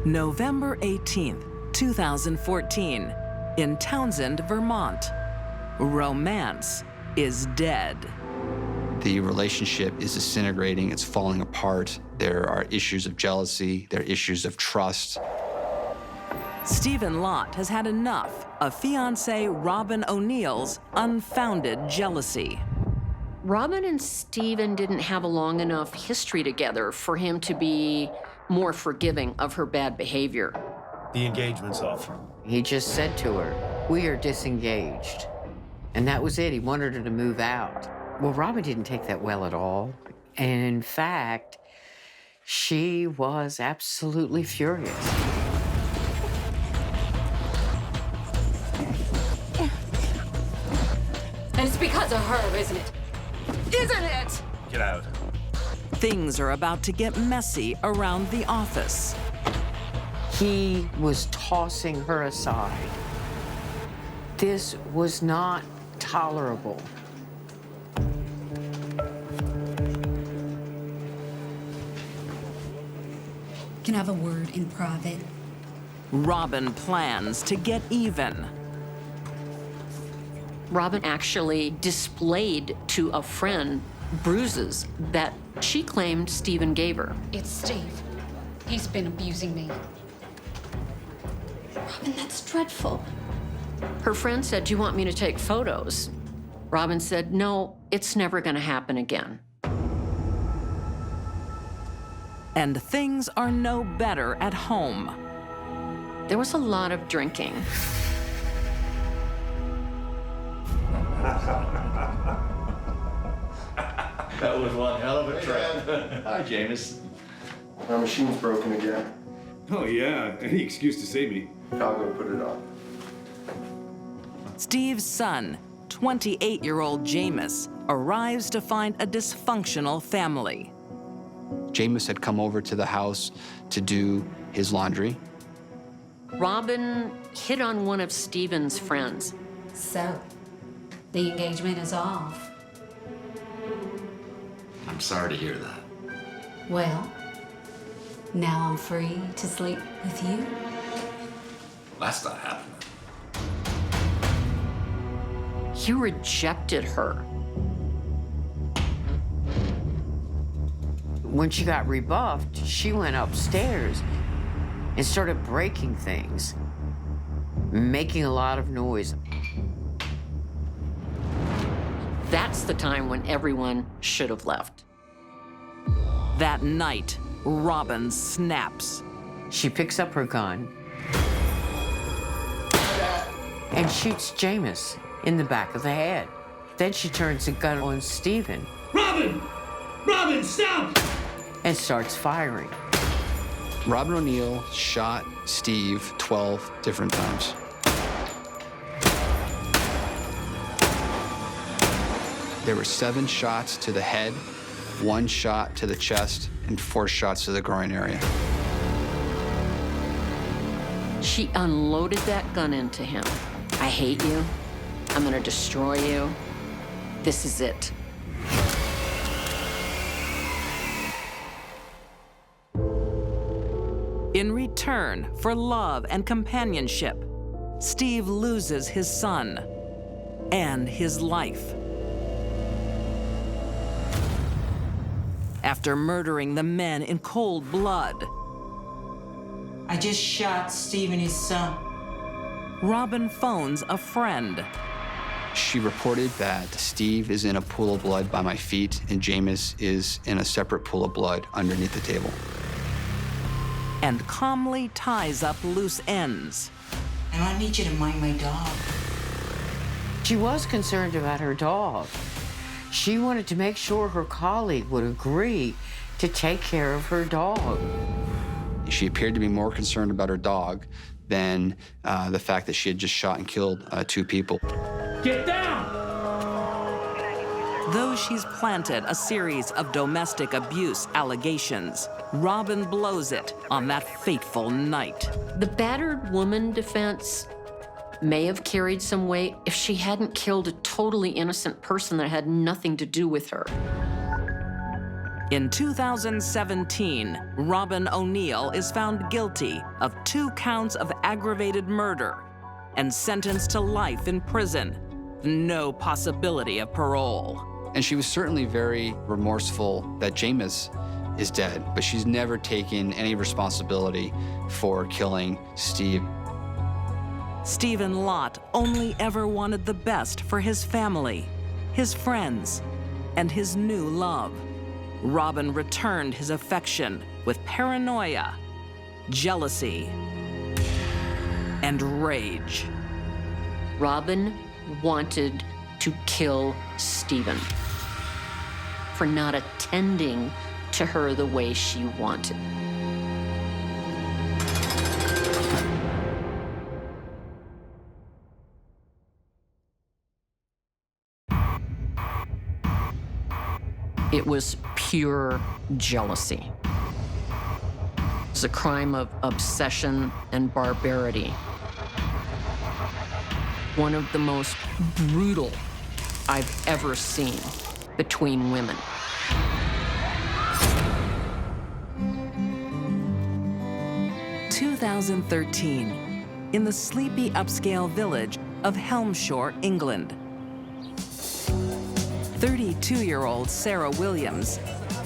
November 18th, 2014, in Townsend, Vermont. Romance is dead. The relationship is disintegrating, it's falling apart. There are issues of jealousy, there are issues of trust. Stephen Lott has had enough of fiancée Robin O'Neill's unfounded jealousy. Robin and Stephen didn't have a long enough history together for him to be more forgiving of her bad behavior. The engagement's off. He just said to her, "We are disengaged." And that was it. He wanted her to move out. Well, Robin didn't take that well at all. And in fact, she was absolutely furious. And it's because of her, isn't it? Isn't it? Get out. Things are about to get messy around the office. He was tossing her aside. This was not tolerable. Can I have a word in private? Robin plans to get even. Robin actually displayed to a friend bruises that she claimed Stephen gave her. It's Steve. He's been abusing me. Robin, that's dreadful. Her friend said, "Do you want me to take photos?" Robin said, "No, it's never going to happen again." And things are no better at home. There was a lot of drinking. That was one hell of a trip. Hi, Jameis. My machine's broken again. Oh, yeah. Any excuse to save me. I'll go put it on. Steve's son, 28-year-old Jameis, arrives to find a dysfunctional family. Jameis had come over to the house to do his laundry. Robin hit on one of Stephen's friends. So, the engagement is off. I'm sorry to hear that. Well, now I'm free to sleep with you? That's not happening. He rejected her. When she got rebuffed, she went upstairs and started breaking things. making a lot of noise. That's the time when everyone should have left. That night, Robin snaps. She picks up her gun and shoots Jameis in the back of the head. Then she turns the gun on Stephen. Robin! Robin, stop! And starts firing. Robin O'Neill shot Steve 12 different times. There were 7 shots to the head, 1 shot to the chest, and 4 shots to the groin area. She unloaded that gun into him. I hate you. I'm gonna destroy you. This is it. In return for love and companionship, Steve loses his son and his life. After murdering the men in cold blood, I just shot Steve and his son. Robin phones a friend. She reported that Steve is in a pool of blood by my feet and Jameis is in a separate pool of blood underneath the table. And calmly ties up loose ends. And I need you to mind my dog. She was concerned about her dog. She wanted to make sure her colleague would agree to take care of her dog. She appeared to be more concerned about her dog than the fact that she had just shot and killed 2 people. Get down! Though she's planted a series of domestic abuse allegations, Robin blows it on that fateful night. The battered woman defense may have carried some weight if she hadn't killed a totally innocent person that had nothing to do with her. In 2017, Robin O'Neill is found guilty of 2 counts of aggravated murder and sentenced to life in prison. No possibility of parole. And she was certainly very remorseful that Jameis is dead, but she's never taken any responsibility for killing Steve. Stephen Lott only ever wanted the best for his family, his friends, and his new love. Robin returned his affection with paranoia, jealousy, and rage. Robin wanted to kill Stephen for not attending to her the way she wanted. It was pure jealousy. It was a crime of obsession and barbarity. One of the most brutal I've ever seen between women. In 2013, in the sleepy upscale village of Helmshore, England, 32-year-old Sarah Williams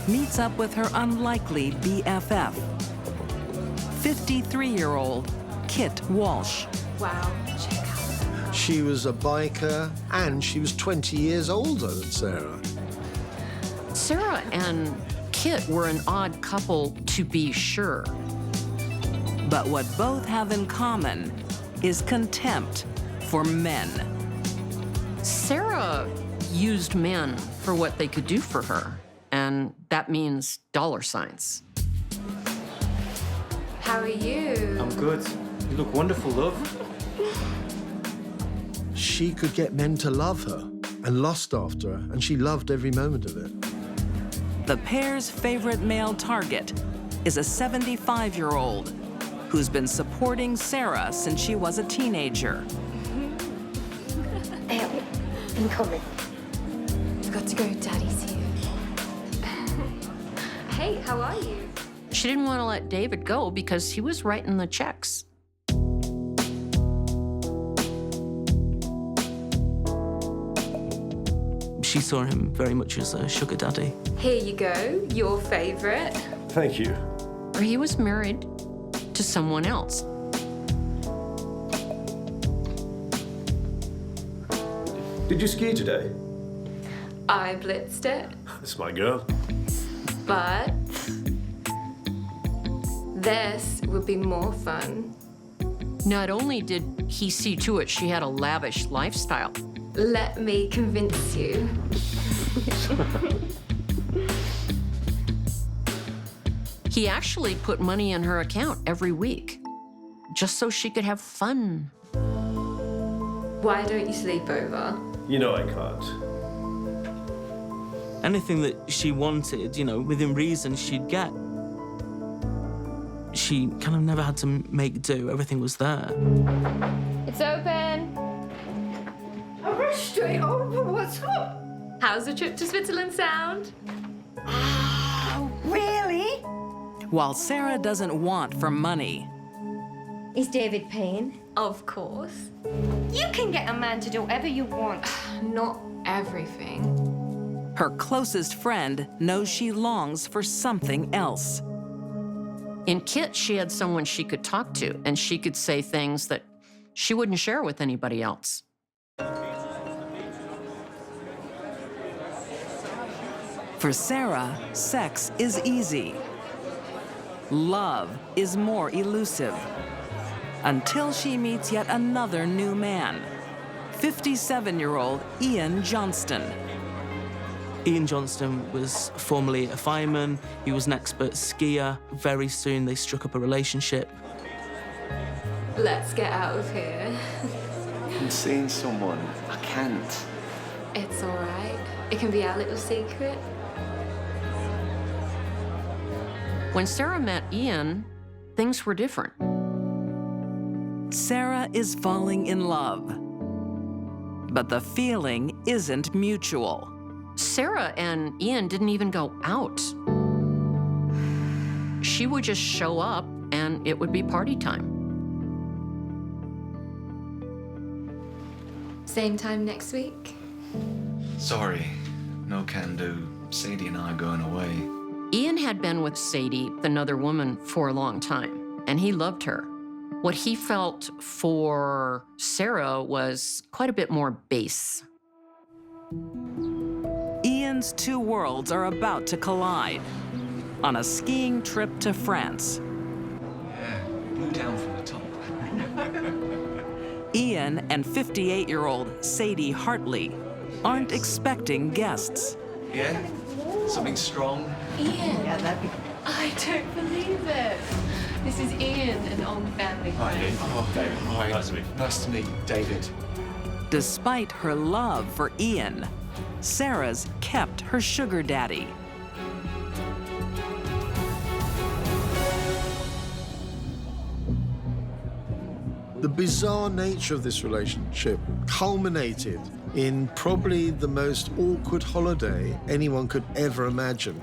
meets up with her unlikely BFF, 53-year-old Kit Walsh. Wow, check out. She was a biker, and she was 20 years older than Sarah. Sarah and Kit were an odd couple, to be sure. But what both have in common is contempt for men. Sarah used men for what they could do for her, and that means dollar signs. How are you? I'm good. You look wonderful, love. She could get men to love her and lust after her, and she loved every moment of it. The pair's favorite male target is a 75-year-old who's been supporting Sarah since she was a teenager. I'm coming. We've got to go, Daddy's here. Hey, how are you? She didn't want to let David go because he was writing the checks. She saw him very much as a sugar daddy. Here you go, your favorite. Thank you. He was married to someone else. Did you ski today? I blitzed it, That's my girl. but this would be more fun. Not only did he see to it she had a lavish lifestyle. Let me convince you. He actually put money in her account every week, just so she could have fun. Why don't you sleep over? You know I can't. Anything that she wanted, you know, within reason, she'd get. She kind of never had to make do. Everything was there. It's open. I rushed straight over. What's up? How's the trip to Switzerland sound? Oh, really? While Sarah doesn't want for money, Is David paying? Of course. You can get a man to do whatever you want. Not everything. her closest friend knows she longs for something else. In Kit, she had someone she could talk to, and she could say things that she wouldn't share with anybody else. For Sarah, sex is easy. Love is more elusive. Until she meets yet another new man, 57-year-old Ian Johnston. Ian Johnston was formerly a fireman. He was an expert skier. Very soon, they struck up a relationship. Let's get out of here. I'm seeing someone. I can't. It's all right. It can be our little secret. When Sarah met Ian, things were different. Sarah is falling in love, but the feeling isn't mutual. Sarah and Ian didn't even go out. She would just show up and it would be party time. Same time next week? Sorry, no can do. Sadie and I are going away. Ian had been with Sadie, another woman, for a long time, and he loved her. What he felt for Sarah was quite a bit more base. Ian's two worlds are about to collide on a skiing trip to France. Yeah, blew down from the top. Ian and 58-year-old Sadie Hartley aren't expecting guests. Yeah? Something strong? Ian! Yeah, that'd be... I don't believe it. This is Ian, an old family Hi, friend. Ian. Oh, David. Hi. Nice to meet you. Nice to meet you, David. Despite her love for Ian, Sarah's kept her sugar daddy. The bizarre nature of this relationship culminated in probably the most awkward holiday anyone could ever imagine.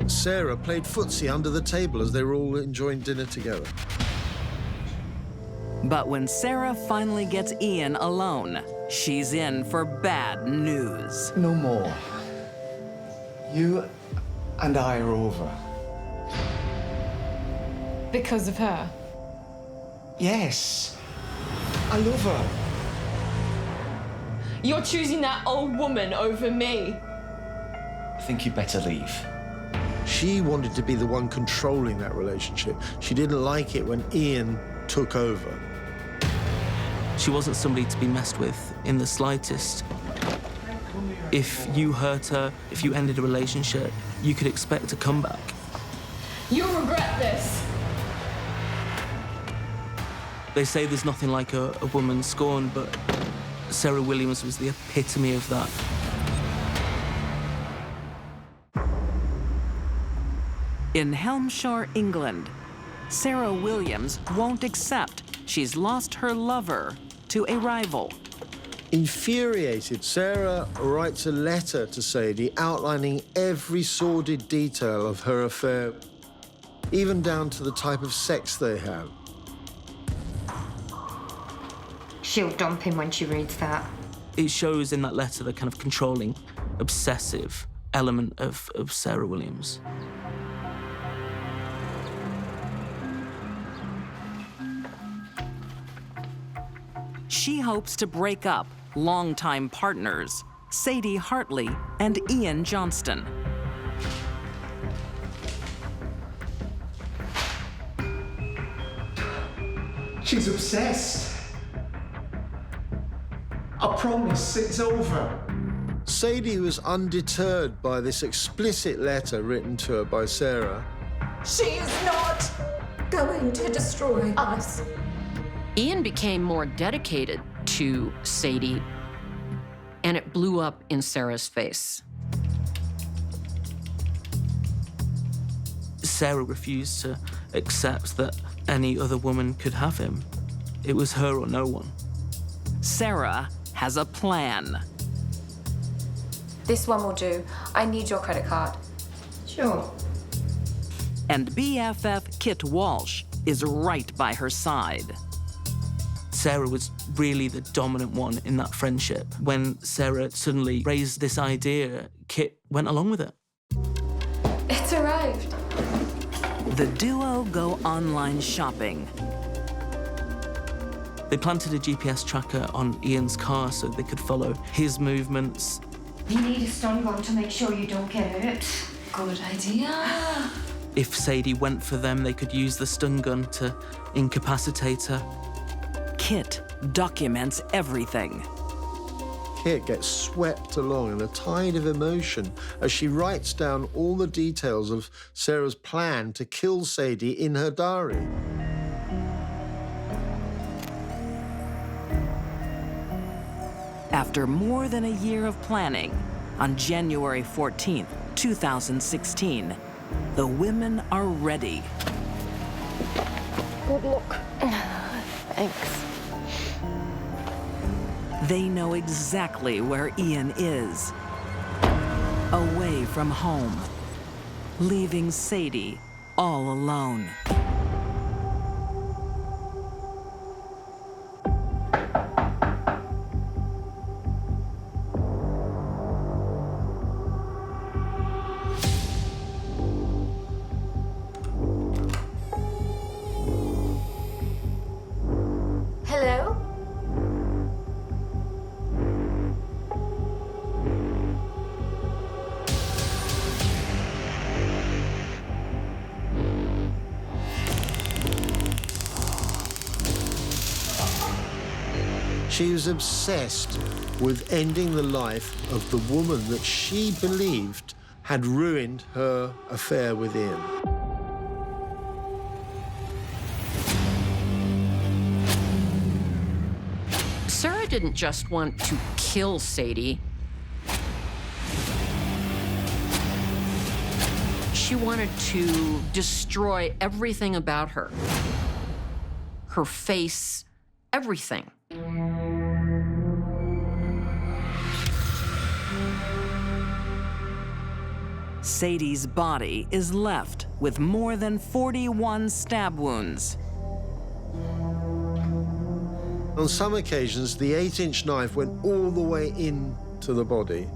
Sarah played footsie under the table as they were all enjoying dinner together. But when Sarah finally gets Ian alone, she's in for bad news. No more. You and I are over. Because of her? Yes. I love her. You're choosing that old woman over me. I think you better leave. She wanted to be the one controlling that relationship. She didn't like it when Ian took over. She wasn't somebody to be messed with in the slightest. If you hurt her, if you ended a relationship, you could expect a comeback. You'll regret this. They say there's nothing like a woman scorned, but Sarah Williams was the epitome of that. In Helmshire, England, Sarah Williams won't accept she's lost her lover to a rival. Infuriated, Sarah writes a letter to Sadie outlining every sordid detail of her affair, even down to the type of sex they have. She'll dump him when she reads that. It shows in that letter the kind of controlling, obsessive element of Sarah Williams. she hopes to break up longtime partners Sadie Hartley and Ian Johnston. She's obsessed. I promise it's over. Sadie was undeterred by this explicit letter written to her by Sarah. She is not going to destroy us. Ian became more dedicated to Sadie, and it blew up in Sarah's face. Sarah refused to accept that any other woman could have him. It was her or no one. Sarah has a plan. This one will do. I need your credit card. Sure. And BFF Kit Walsh is right by her side. Sarah was really the dominant one in that friendship. When Sarah suddenly raised this idea, Kit went along with it. It's arrived. The duo go online shopping. They planted a GPS tracker on Ian's car so they could follow his movements. You need a stun gun to make sure you don't get hurt. Good idea. If Sadie went for them, they could use the stun gun to incapacitate her. Kit documents everything. Kit gets swept along in a tide of emotion as she writes down all the details of Sarah's plan to kill Sadie in her diary. After more than a year of planning, on January 14th, 2016, the women are ready. Good luck. Thanks. They know exactly where Ian is. Away from home, leaving Sadie all alone. Hello? She was obsessed with ending the life of the woman that she believed had ruined her affair with Ian. Sarah didn't just want to kill Sadie. She wanted to destroy everything about her. Her face, everything. Sadie's body is left with more than 41 stab wounds. On some occasions, the 8-inch knife went all the way into the body.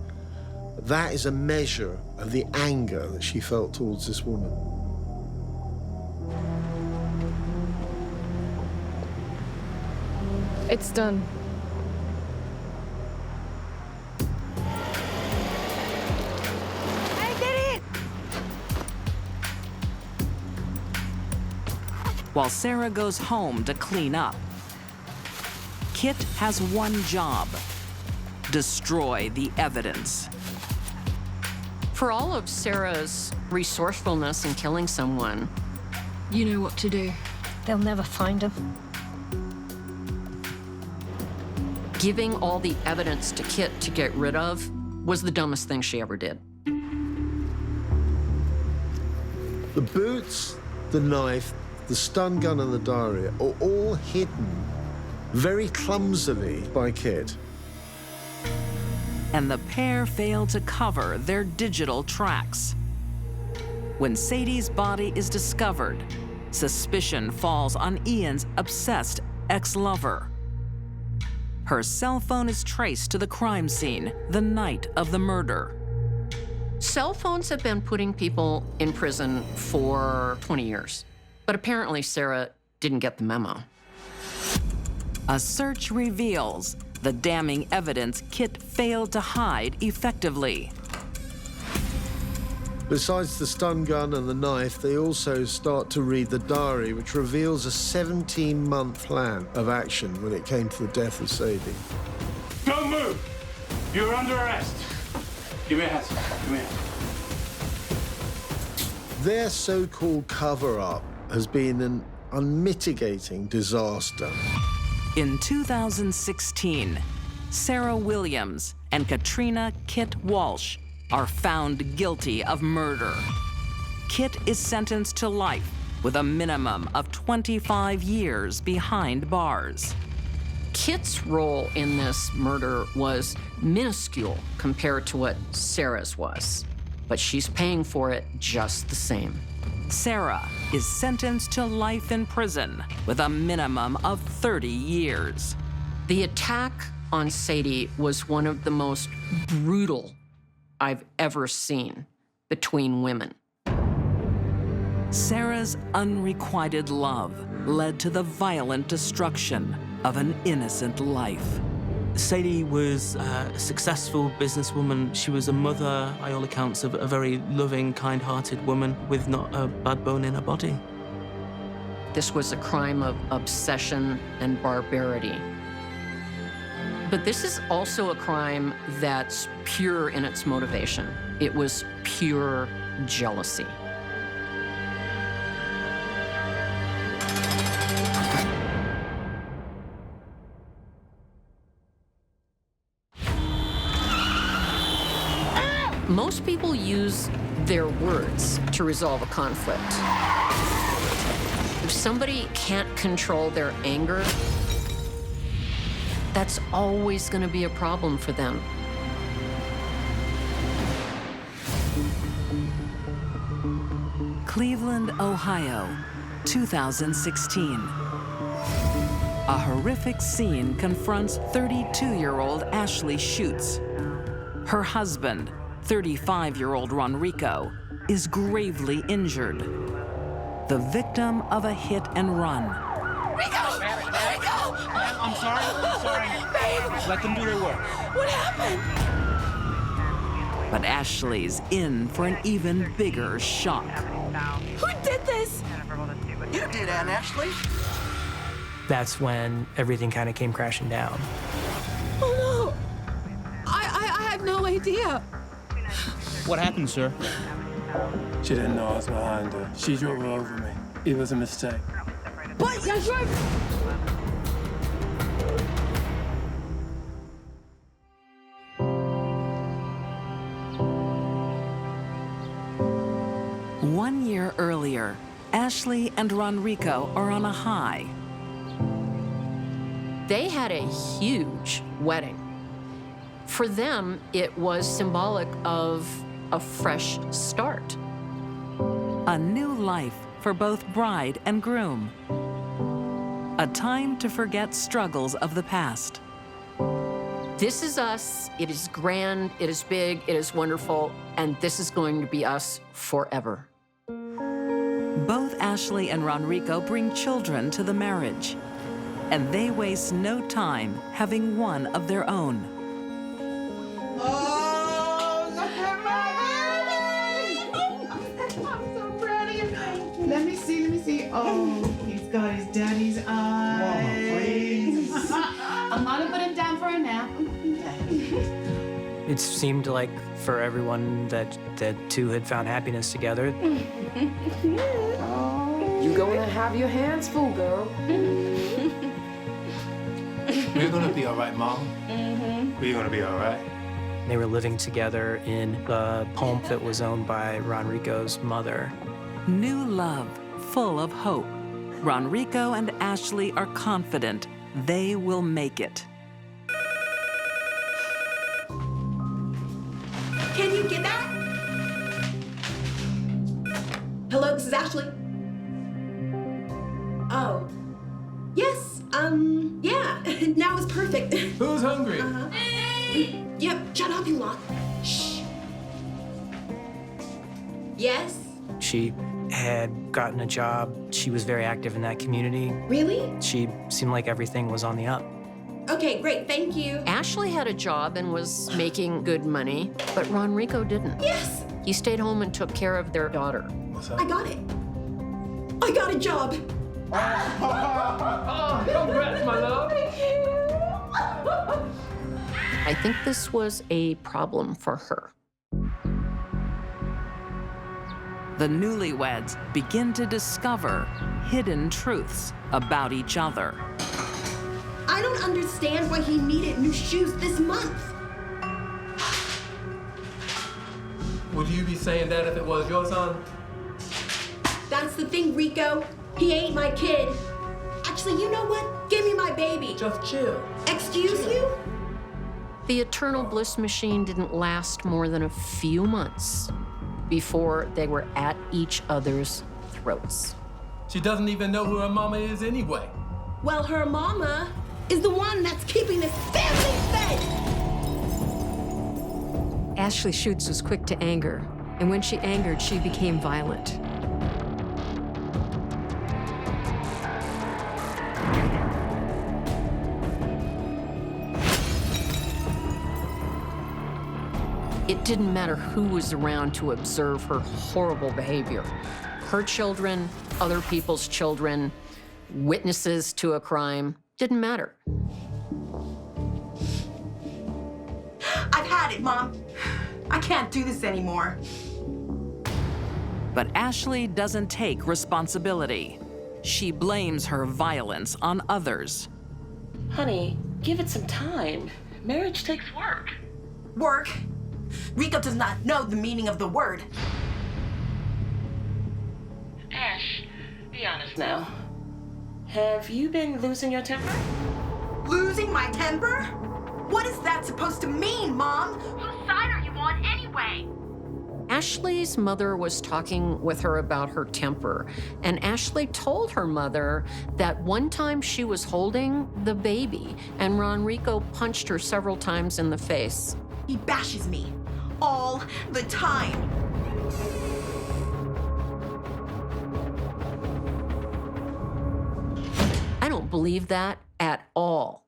That is a measure of the anger that she felt towards this woman. It's done. I did it! While Sarah goes home to clean up, Kit has one job: destroy the evidence. For all of Sarah's resourcefulness in killing someone, You know what to do. They'll never find him. giving all the evidence to Kit to get rid of was the dumbest thing she ever did. The boots, the knife, the stun gun and the diary are all hidden very clumsily by Kit. And the pair fail to cover their digital tracks. When Sadie's body is discovered, suspicion falls on Ian's obsessed ex-lover. Her cell phone is traced to the crime scene the night of the murder. Cell phones have been putting people in prison for 20 years, but apparently Sarah didn't get the memo. A search reveals the damning evidence Kit failed to hide effectively. Besides the stun gun and the knife, they also start to read the diary, which reveals a 17-month plan of action when it came to the death of Sadie. Don't move! You're under arrest. Give me a hand. Give me a hand. Their so-called cover-up has been an unmitigating disaster. In 2016, Sarah Williams and Katrina Kit Walsh are found guilty of murder. Kit is sentenced to life with a minimum of 25 years behind bars. Kit's role in this murder was minuscule compared to what Sarah's was, but she's paying for it just the same. Sarah is sentenced to life in prison with a minimum of 30 years. The attack on Sadie was one of the most brutal I've ever seen between women. Sarah's unrequited love led to the violent destruction of an innocent life. Sadie was a successful businesswoman. She was a mother, by all accounts, of a very loving, kind-hearted woman with not a bad bone in her body. This was a crime of obsession and barbarity. But this is also a crime that's pure in its motivation. It was pure jealousy. Most people use their words to resolve a conflict. If somebody can't control their anger, that's always going to be a problem for them. Cleveland, Ohio, 2016. A horrific scene confronts 32-year-old Ashley Schutz. Her husband, 35-year-old Ronrico, is gravely injured. The victim of a hit and run. Rico! Rico! I'm sorry. Babe! Let them do their work. What happened? But Ashley's in for an even bigger shock. Who did this? You did, Aunt Ashley. That's when everything kind of came crashing down. Oh, no. I had no idea. What happened, sir? She didn't know I was behind her. She drove over me. It was a mistake. What? You're driving? One year earlier, Ashley and Ronrico are on a high. They had a huge wedding. For them, it was symbolic of a fresh start. A new life for both bride and groom. A time to forget struggles of the past. This is us. It is grand, it is big, it is wonderful, and this is going to be us forever. Both Ashley and Ronrico bring children to the marriage, and they waste no time having one of their own. Oh, look at my baby! I'm so proud of you. Let me see. Oh, he's got his daddy's eyes. Mama, please. I'm gonna put him down for a nap. It seemed like for everyone that the two had found happiness together. You're gonna have your hands full, girl. We're gonna be all right, Mom. We're gonna be all right. They were living together in the home that was owned by Ronrico's mother. New love, full of hope. Ronrico and Ashley are confident they will make it. Can you get that? Hello, this is Ashley. Oh. Yes, yeah. Now is perfect. Who's hungry? Yep, shut up, you lot. Shh. Yes? She had gotten a job. She was very active in that community. Really? She seemed like everything was on the up. Okay, great, thank you. Ashley had a job and was making good money, but Ronrico didn't. Yes! He stayed home and took care of their daughter. I got it. I got a job. Congrats, my love. Thank you. I think this was a problem for her. The newlyweds begin to discover hidden truths about each other. I don't understand why he needed new shoes this month. Would you be saying that if it was your son? That's the thing, Rico. He ain't my kid. Actually, you know what? Give me my baby. Just chill. Excuse you? The eternal bliss machine didn't last more than a few months before they were at each other's throats. She doesn't even know who her mama is anyway. Well, her mama is the one that's keeping this family fed. Ashley Schutz was quick to anger, and when she angered, she became violent. It didn't matter who was around to observe her horrible behavior. Her children, other people's children, witnesses to a crime, didn't matter. I've had it, Mom. I can't do this anymore. But Ashley doesn't take responsibility. She blames her violence on others. Honey, give it some time. Marriage takes work. Work? Rico does not know the meaning of the word. Ash, be honest now. Have you been losing your temper? Losing my temper? What is that supposed to mean, Mom? Whose side are you on anyway? Ashley's mother was talking with her about her temper, and Ashley told her mother that one time she was holding the baby, and Ronrico punched her several times in the face. He bashes me all the time. I don't believe that at all.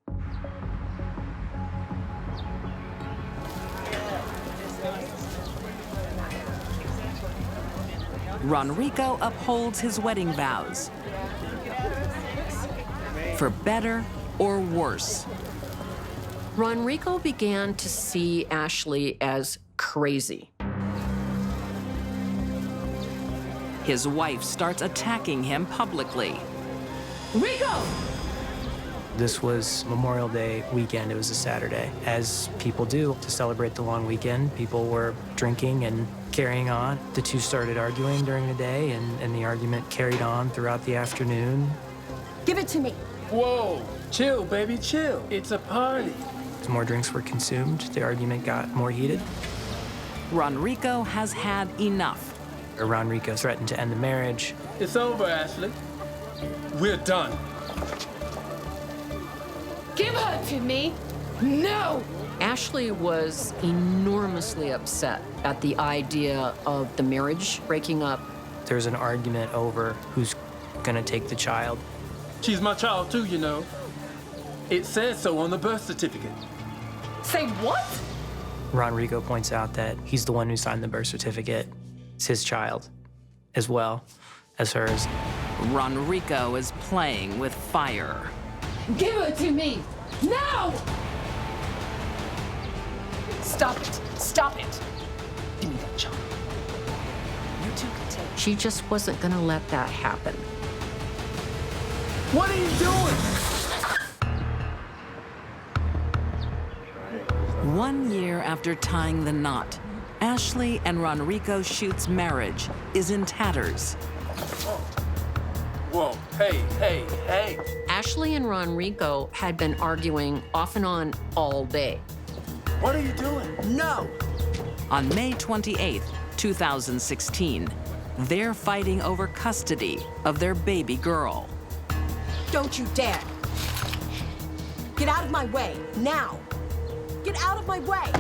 Ronrico upholds his wedding vows. For better or worse. Ronrico began to see Ashley as crazy. His wife starts attacking him publicly. Rico! This was Memorial Day weekend. It was a Saturday. As people do to celebrate the long weekend, people were drinking and carrying on. The two started arguing during the day, and the argument carried on throughout the afternoon. Give it to me. Whoa, chill, baby, chill. It's a party. As more drinks were consumed, the argument got more heated. Ronrico has had enough. Ronrico threatened to end the marriage. It's over, Ashley. We're done. Give her to me! No! Ashley was enormously upset at the idea of the marriage breaking up. There's an argument over who's gonna take the child. She's my child too, you know. It says so on the birth certificate. Say what? Ronrico points out that he's the one who signed the birth certificate. It's his child, as well as hers. Ronrico is playing with fire. Give her to me! Now! Stop it! Stop it! Give me that child. You two can take it. She just wasn't gonna let that happen. What are you doing? 1 year after tying the knot, Ashley and Ronrico Schutz marriage is in tatters. Whoa, hey. Ashley and Ronrico had been arguing off and on all day. What are you doing? No. On May 28th, 2016, they're fighting over custody of their baby girl. Don't you dare. Get out of my way, now. Get out of my way.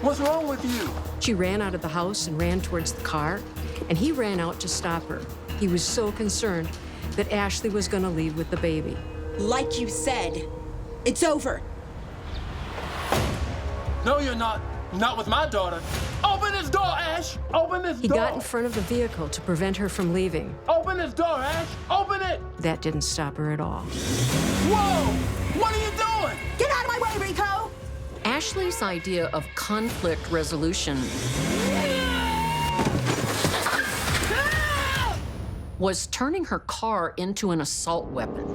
What's wrong with you? She ran out of the house and ran towards the car, and he ran out to stop her. He was so concerned that Ashley was going to leave with the baby. Like you said, it's over. No, you're not. Not with my daughter. Open this door, Ash! Open this door! He got in front of the vehicle to prevent her from leaving. Open this door, Ash! Open it! That didn't stop her at all. Whoa! What are you doing? Get out of my way, Rico! Ashley's idea of conflict resolution was turning her car into an assault weapon.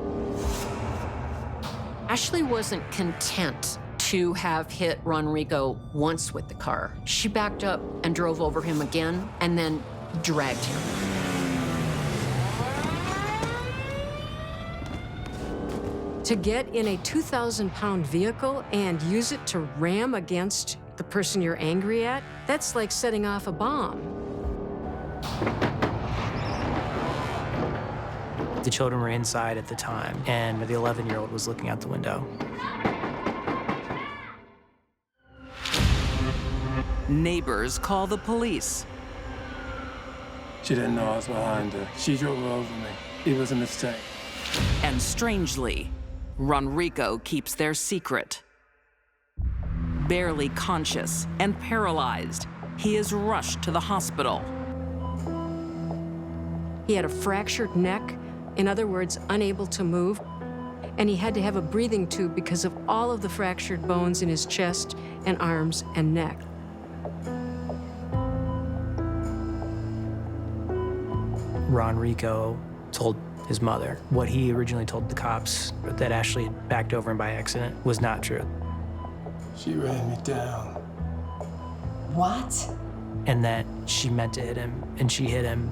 Ashley wasn't content to have hit Ronrico once with the car. She backed up and drove over him again and then dragged him. To get in a 2,000-pound vehicle and use it to ram against the person you're angry at, that's like setting off a bomb. The children were inside at the time, and the 11-year-old was looking out the window. Neighbors call the police. She didn't know I was behind her. She drove over me. It was a mistake. And strangely, Ronrico keeps their secret. Barely conscious and paralyzed, he is rushed to the hospital. He had a fractured neck, in other words, unable to move, and he had to have a breathing tube because of all of the fractured bones in his chest and arms and neck. Ronrico told his mother what he originally told the cops, that Ashley had backed over him by accident, was not true. She ran me down. What? And that she meant to hit him, and she hit him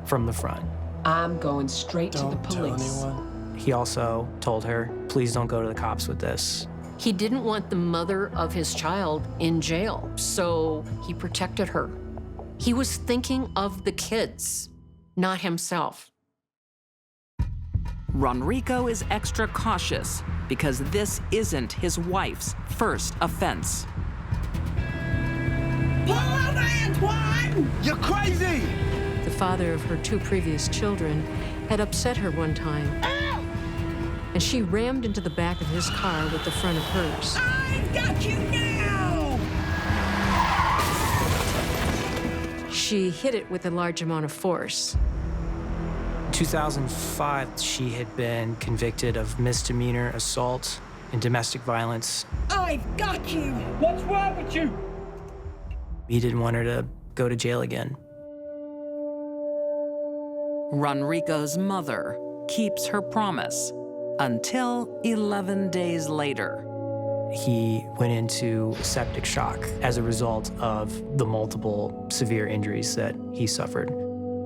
from the front. I'm going straight to the police. Tell anyone. He also told her, please don't go to the cops with this. He didn't want the mother of his child in jail, so he protected her. He was thinking of the kids, not himself. Ronrico is extra cautious because this isn't his wife's first offense. Pull over, Antoine! You're crazy! The father of her 2 previous children had upset her one time, and she rammed into the back of his car with the front of hers. I've got you now! She hit it with a large amount of force. In 2005, she had been convicted of misdemeanor assault and domestic violence. I've got you! What's wrong with you? He didn't want her to go to jail again. Ronrico's mother keeps her promise until 11 days later. He went into septic shock as a result of the multiple severe injuries that he suffered,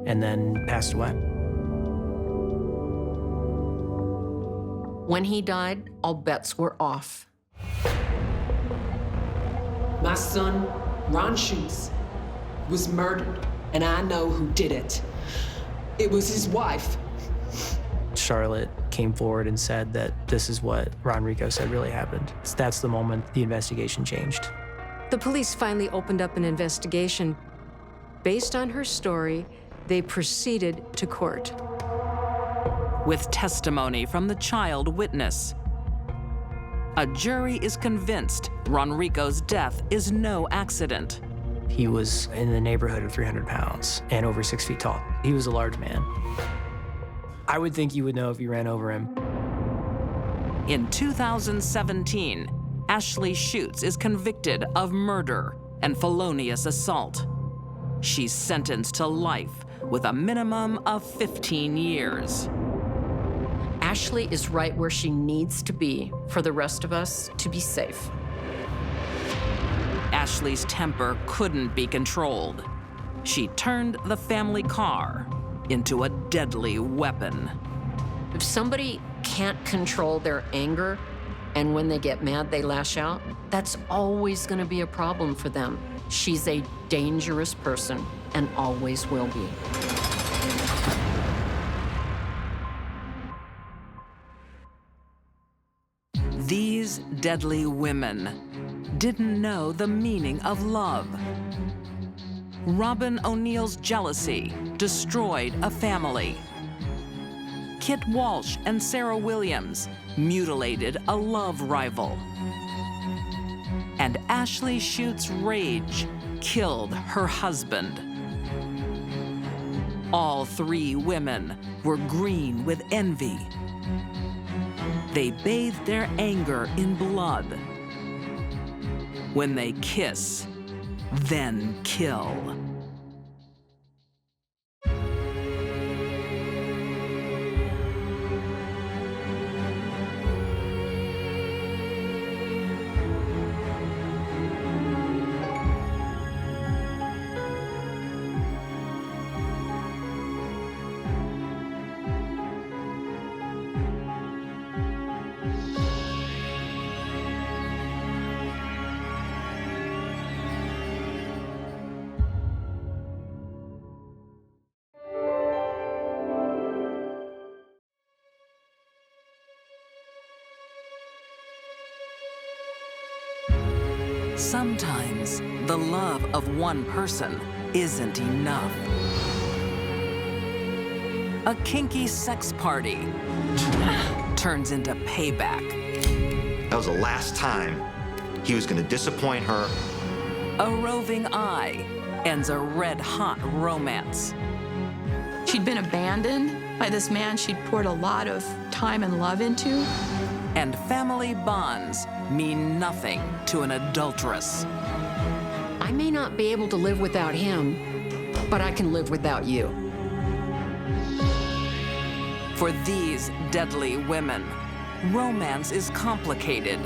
and then passed away. When he died, all bets were off. My son, Ron Schutz, was murdered, and I know who did it. It was his wife. Charlotte came forward and said that this is what Ronrico said really happened. That's the moment the investigation changed. The police finally opened up an investigation. Based on her story, they proceeded to court. With testimony from the child witness, a jury is convinced Ronrico's death is no accident. He was in the neighborhood of 300 pounds and over 6 feet tall. He was a large man. I would think you would know if you ran over him. In 2017, Ashley Schutz is convicted of murder and felonious assault. She's sentenced to life with a minimum of 15 years. Ashley is right where she needs to be for the rest of us to be safe. Ashley's temper couldn't be controlled. She turned the family car into a deadly weapon. If somebody can't control their anger, and when they get mad, they lash out, that's always going to be a problem for them. She's a dangerous person and always will be. These deadly women didn't know the meaning of love. Robin O'Neill's jealousy destroyed a family. Kit Walsh and Sarah Williams mutilated a love rival. And Ashley Schute's rage killed her husband. All three women were green with envy. They bathed their anger in blood. When they kiss, then kill. Sometimes the love of one person isn't enough. A kinky sex party turns into payback. That was the last time he was going to disappoint her. A roving eye ends a red-hot romance. She'd been abandoned by this man she'd poured a lot of time and love into. And family bonds mean nothing to an adulteress. I may not be able to live without him, but I can live without you. For these deadly women, romance is complicated.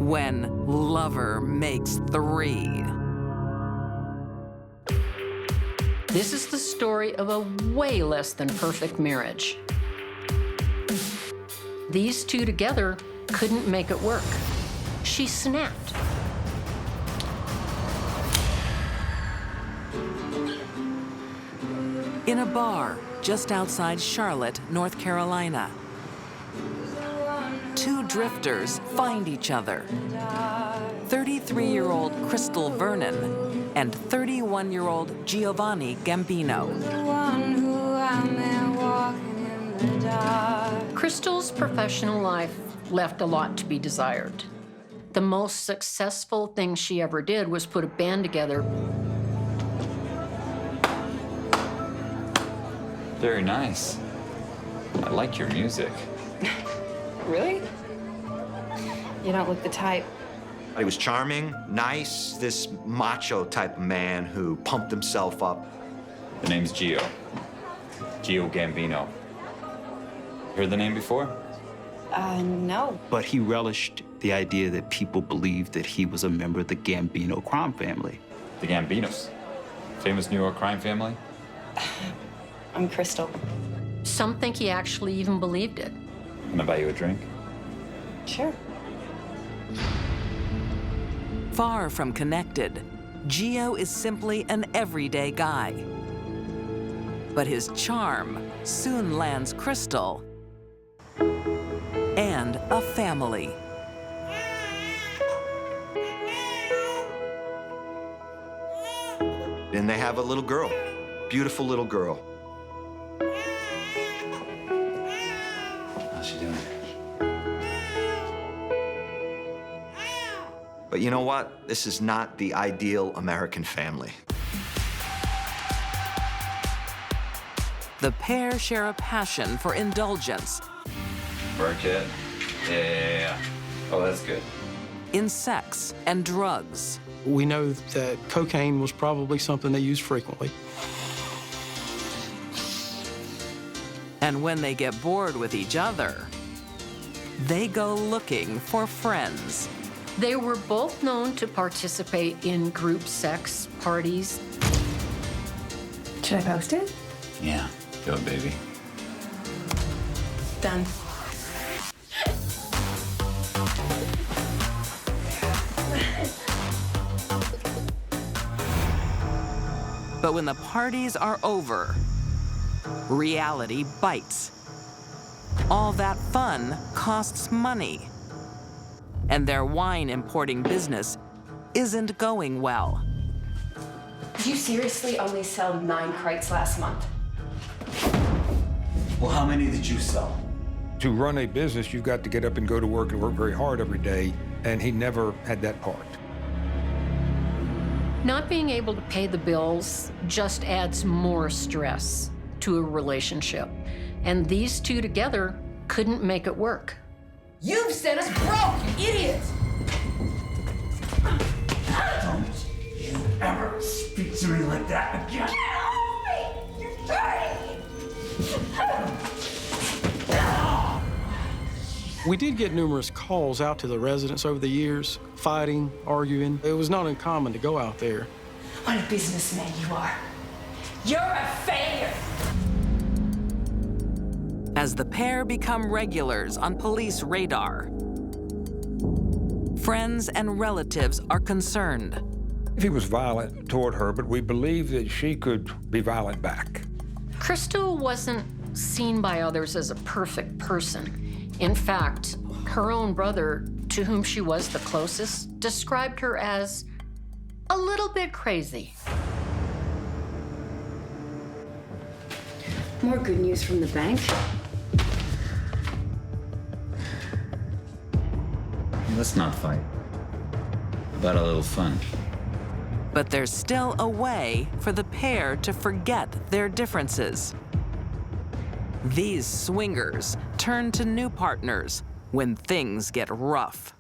When lover makes three. This is the story of a way less than perfect marriage. These two together couldn't make it work. She snapped. In a bar just outside Charlotte, North Carolina, two drifters find each other. 33-year-old Crystal Vernon and 31-year-old Giovanni Gambino. Crystal's professional life left a lot to be desired. The most successful thing she ever did was put a band together. Very nice. I like your music. Really? You don't look the type. He was charming, nice, this macho type of man who pumped himself up. The name's Gio. Gio Gambino. Heard the name before? No. But he relished the idea that people believed that he was a member of the Gambino crime family. The Gambinos. Famous New York crime family? I'm Crystal. Some think he actually even believed it. Can I buy you a drink? Sure. Far from connected, Gio is simply an everyday guy. But his charm soon lands Crystal and a family. And they have a little girl, beautiful little girl. How's she doing? But you know what? This is not the ideal American family. The pair share a passion for indulgence. Burkhead? Yeah. Oh, that's good. In sex and drugs. We know that cocaine was probably something they used frequently. And when they get bored with each other, they go looking for friends. They were both known to participate in group sex parties. Should I post it? Yeah. Go, baby. Done. But when the parties are over, reality bites. All that fun costs money. And their wine importing business isn't going well. Did you seriously only sell 9 crates last month? Well, how many did you sell? To run a business, you've got to get up and go to work and work very hard every day, and he never had that part. Not being able to pay the bills just adds more stress to a relationship. And these two together couldn't make it work. You've said us broke, you idiot! Don't you ever speak to me like that again. Get off me! You're dirty! We did get numerous calls out to the residents over the years, fighting, arguing. It was not uncommon to go out there. What a businessman you are. You're a failure! As the pair become regulars on police radar, friends and relatives are concerned. He was violent toward her, but we believe that she could be violent back. Crystal wasn't seen by others as a perfect person. In fact, her own brother, to whom she was the closest, described her as a little bit crazy. More good news from the bank. Let's not fight. How about a little fun? But there's still a way for the pair to forget their differences. These swingers turn to new partners when things get rough.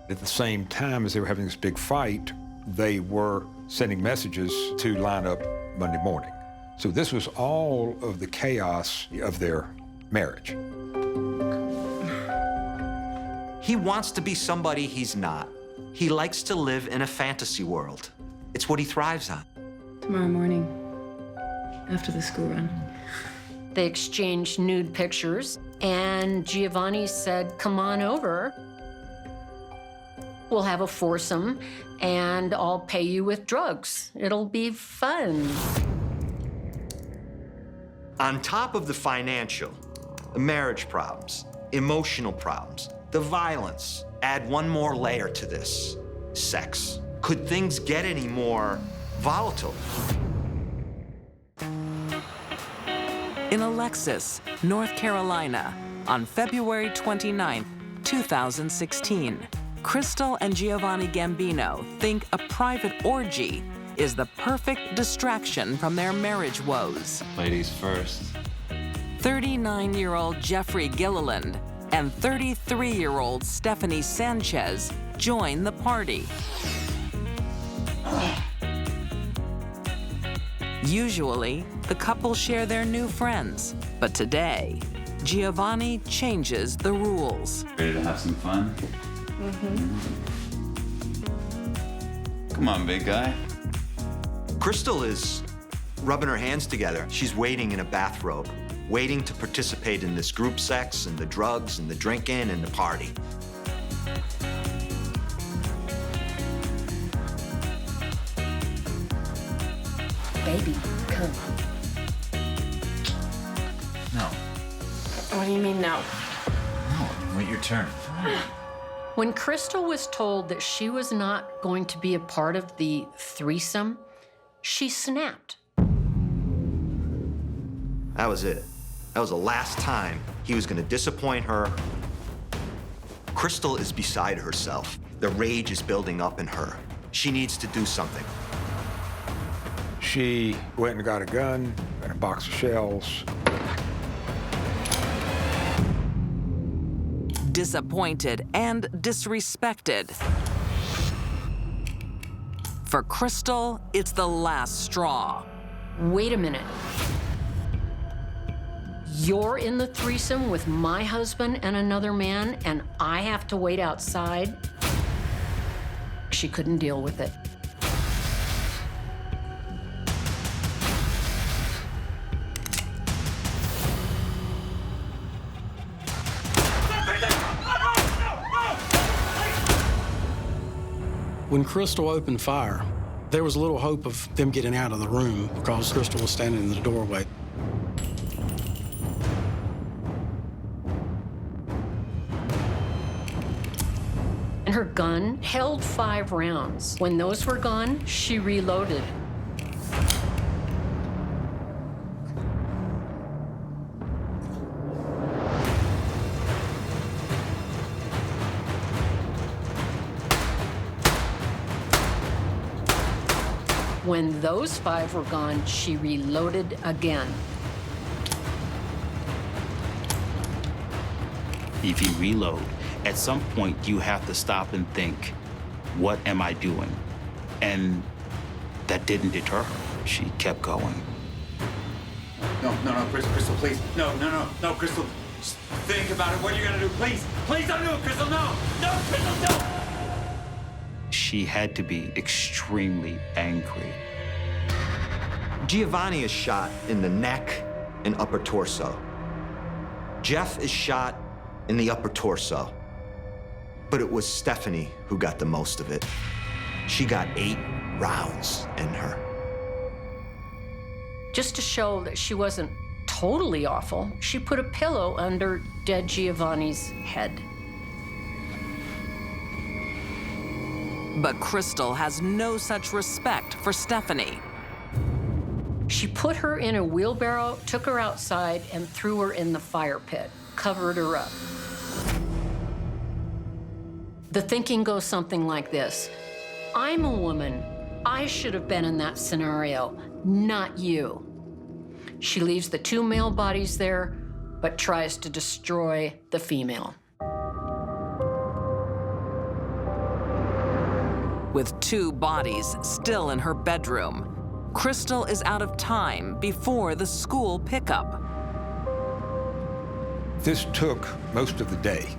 At the same time as they were having this big fight, they were sending messages to line up Monday morning. So this was all of the chaos of their marriage. He wants to be somebody he's not. He likes to live in a fantasy world. It's what he thrives on. Tomorrow morning, after the school run. They exchanged nude pictures, and Giovanni said, "Come on over. We'll have a foursome, and I'll pay you with drugs. It'll be fun." On top of the financial, the marriage problems, emotional problems, the violence, add one more layer to this: sex. Could things get any more volatile? In Alexis, North Carolina, on February 29, 2016, Crystal and Giovanni Gambino think a private orgy is the perfect distraction from their marriage woes. Ladies first. 39-year-old Jeffrey Gilliland and 33-year-old Stephanie Sanchez join the party. Usually, the couple share their new friends, but today, Giovanni changes the rules. Ready to have some fun? Come on, big guy. Crystal is rubbing her hands together. She's waiting in a bathrobe, waiting to participate in this group sex and the drugs and the drinking and the party. Baby, come. No. What do you mean, no? No, wait your turn. When Crystal was told that she was not going to be a part of the threesome, she snapped. That was it. That was the last time he was gonna disappoint her. Crystal is beside herself. The rage is building up in her. She needs to do something. She went and got a gun and a box of shells. Disappointed and disrespected. For Crystal, it's the last straw. Wait a minute. You're in the threesome with my husband and another man, and I have to wait outside? She couldn't deal with it. When Crystal opened fire, there was little hope of them getting out of the room because Crystal was standing in the doorway. Her gun held 5 rounds. When those were gone, she reloaded. When those 5 were gone, she reloaded again. If you reload, at some point you have to stop and think, what am I doing? And that didn't deter her. She kept going. No, Crystal, please. No, Crystal. Just think about it. What are you gonna do? Please don't do it, Crystal. No, Crystal, no. She had to be extremely angry. Giovanni is shot in the neck and upper torso. Jeff is shot in the upper torso. But it was Stephanie who got the most of it. She got 8 rounds in her. Just to show that she wasn't totally awful, she put a pillow under dead Giovanni's head. But Crystal has no such respect for Stephanie. She put her in a wheelbarrow, took her outside, and threw her in the fire pit, covered her up. The thinking goes something like this: I'm a woman. I should have been in that scenario, not you. She leaves the 2 male bodies there, but tries to destroy the female. With 2 bodies still in her bedroom, Crystal is out of time before the school pickup. This took most of the day,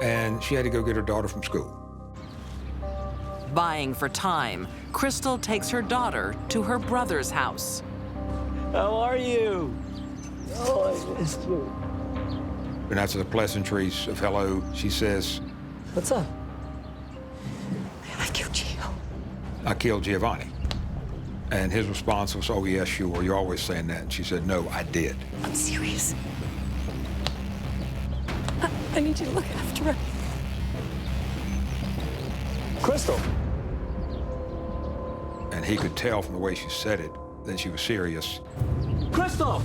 and she had to go get her daughter from school. Buying for time, Crystal takes her daughter to her brother's house. How are you? Oh, I missed you. And after the pleasantries of hello, she says, What's up? I killed Gio. I killed Giovanni. And his response was, oh, yes, sure, you're always saying that. And she said, no, I did. I'm serious. I need you to look after her. Crystal. And he could tell from the way she said it that she was serious. Crystal!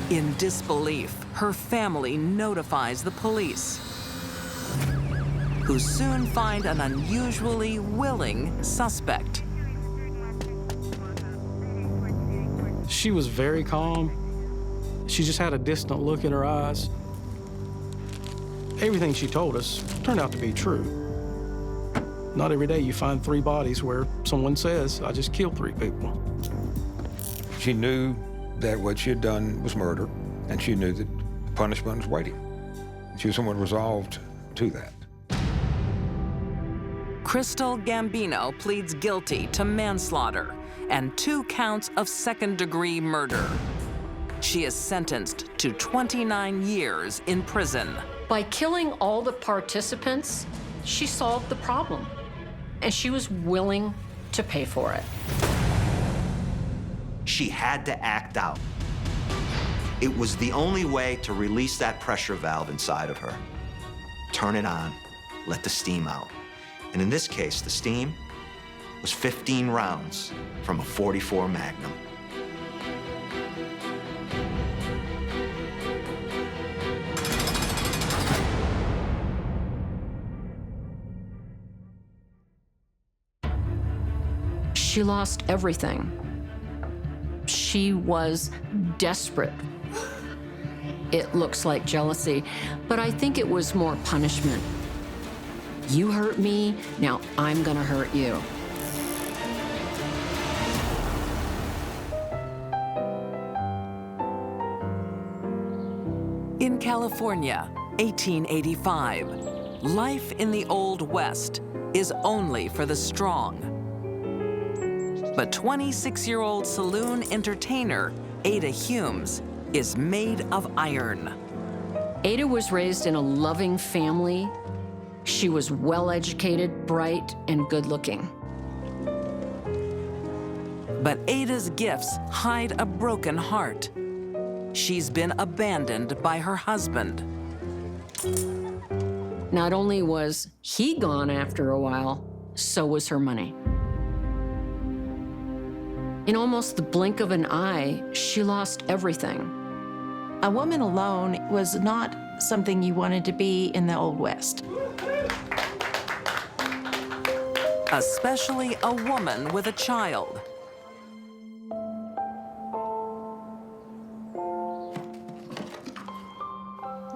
In disbelief, her family notifies the police, who soon find an unusually willing suspect. She was very calm. She just had a distant look in her eyes. Everything she told us turned out to be true. Not every day you find 3 bodies where someone says, I just killed 3 people. She knew that what she had done was murder, and she knew that punishment was waiting. She was somewhat resolved to that. Crystal Gambino pleads guilty to manslaughter and 2 counts of second-degree murder. She is sentenced to 29 years in prison. By killing all the participants, she solved the problem, and she was willing to pay for it. She had to act out. It was the only way to release that pressure valve inside of her. Turn it on, let the steam out. And in this case, the steam was 15 rounds from a .44 Magnum. She lost everything. She was desperate. It looks like jealousy, but I think it was more punishment. You hurt me, now I'm gonna hurt you. In California, 1885, life in the Old West is only for the strong. But 26-year-old saloon entertainer Ada Humes is made of iron. Ada was raised in a loving family. She was well-educated, bright, and good-looking. But Ada's gifts hide a broken heart. She's been abandoned by her husband. Not only was he gone after a while, so was her money. In almost the blink of an eye, she lost everything. A woman alone was not something you wanted to be in the Old West. Especially a woman with a child.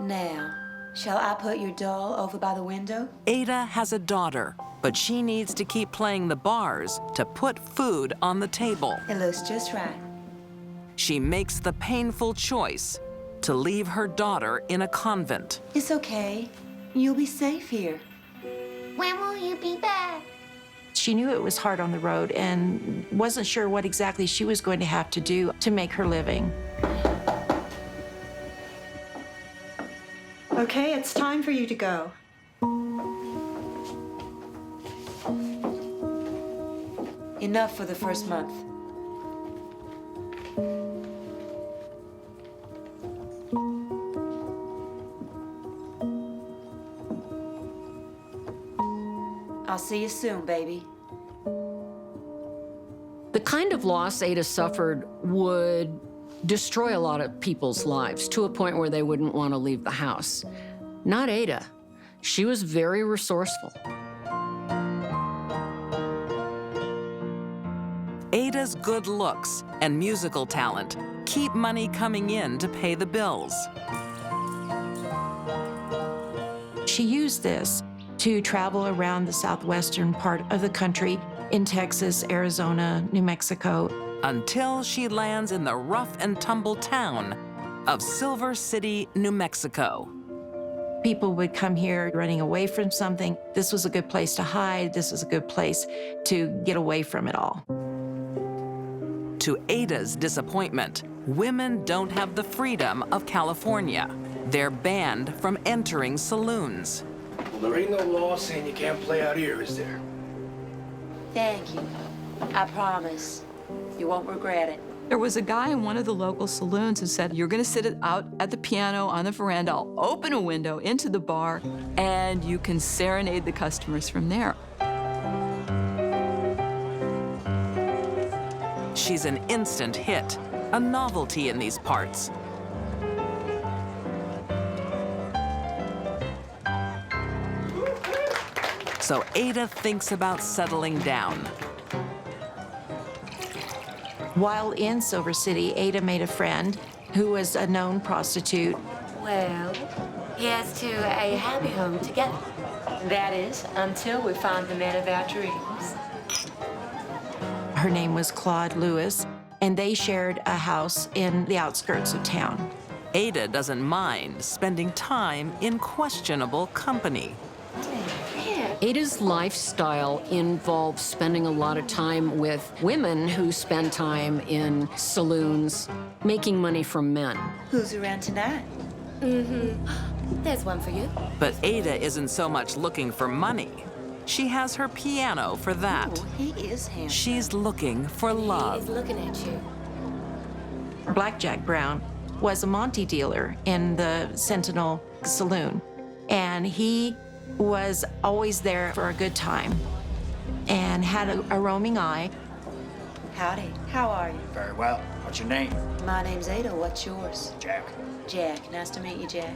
Now, shall I put your doll over by the window? Ada has a daughter, but she needs to keep playing the bars to put food on the table. It looks just right. She makes the painful choice to leave her daughter in a convent. It's okay. You'll be safe here. When will you be back? She knew it was hard on the road and wasn't sure what exactly she was going to have to do to make her living. Okay, it's time for you to go. Enough for the first month. I'll see you soon, baby. The kind of loss Ada suffered would destroy a lot of people's lives to a point where they wouldn't want to leave the house. Not Ada. She was very resourceful. Ada's good looks and musical talent keep money coming in to pay the bills. She used this to travel around the southwestern part of the country in Texas, Arizona, New Mexico. Until she lands in the rough and tumble town of Silver City, New Mexico. People would come here running away from something. This was a good place to hide. This was a good place to get away from it all. To Ada's disappointment, women don't have the freedom of California. They're banned from entering saloons. Well, there ain't no law saying you can't play out here, is there? Thank you. I promise. You won't regret it. There was a guy in one of the local saloons who said, you're gonna sit out at the piano on the veranda, I'll open a window into the bar, and you can serenade the customers from there. She's an instant hit, a novelty in these parts. So Ada thinks about settling down. While in Silver City, Ada made a friend who was a known prostitute. Well, here's to a happy home together. That is, until we find the man of our dreams. Her name was Claude Lewis, and they shared a house in the outskirts of town. Ada doesn't mind spending time in questionable company. Ada's lifestyle involves spending a lot of time with women who spend time in saloons, making money from men. Who's around tonight? There's one for you. But Ada isn't so much looking for money. She has her piano for that. Ooh, he is handsome. She's looking for love. He is looking at you. Blackjack Brown was a Monte dealer in the Sentinel Saloon, and he was always there for a good time and had a roaming eye. Howdy. How are you? Very well. What's your name? My name's Ada. What's yours? Jack. Jack. Nice to meet you, Jack.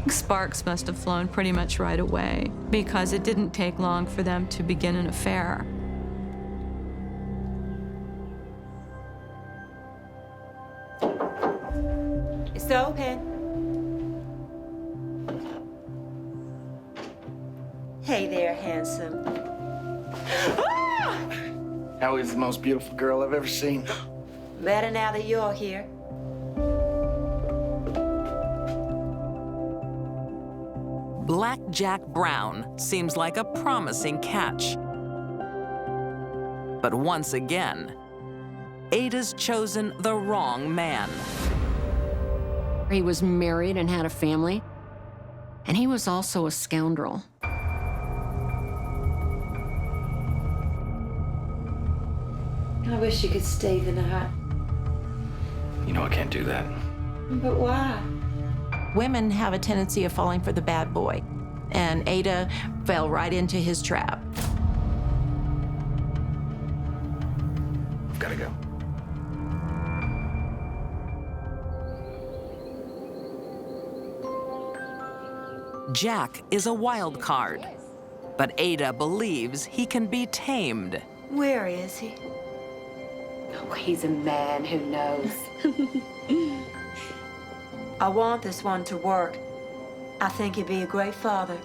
Sparks must have flown pretty much right away because it didn't take long for them to begin an affair. It's open. Hey there, handsome. Allie is the most beautiful girl I've ever seen. Better now that you're here. Blackjack Brown seems like a promising catch. But once again, Ada's chosen the wrong man. He was married and had a family, and he was also a scoundrel. I wish you could stay the night. You know I can't do that. But why? Women have a tendency of falling for the bad boy. and Ada fell right into his trap. I've got to go. Jack is a wild card, but Ada believes he can be tamed. Where is he? Oh, he's a man who knows. I want this one to work. I think he'd be a great father.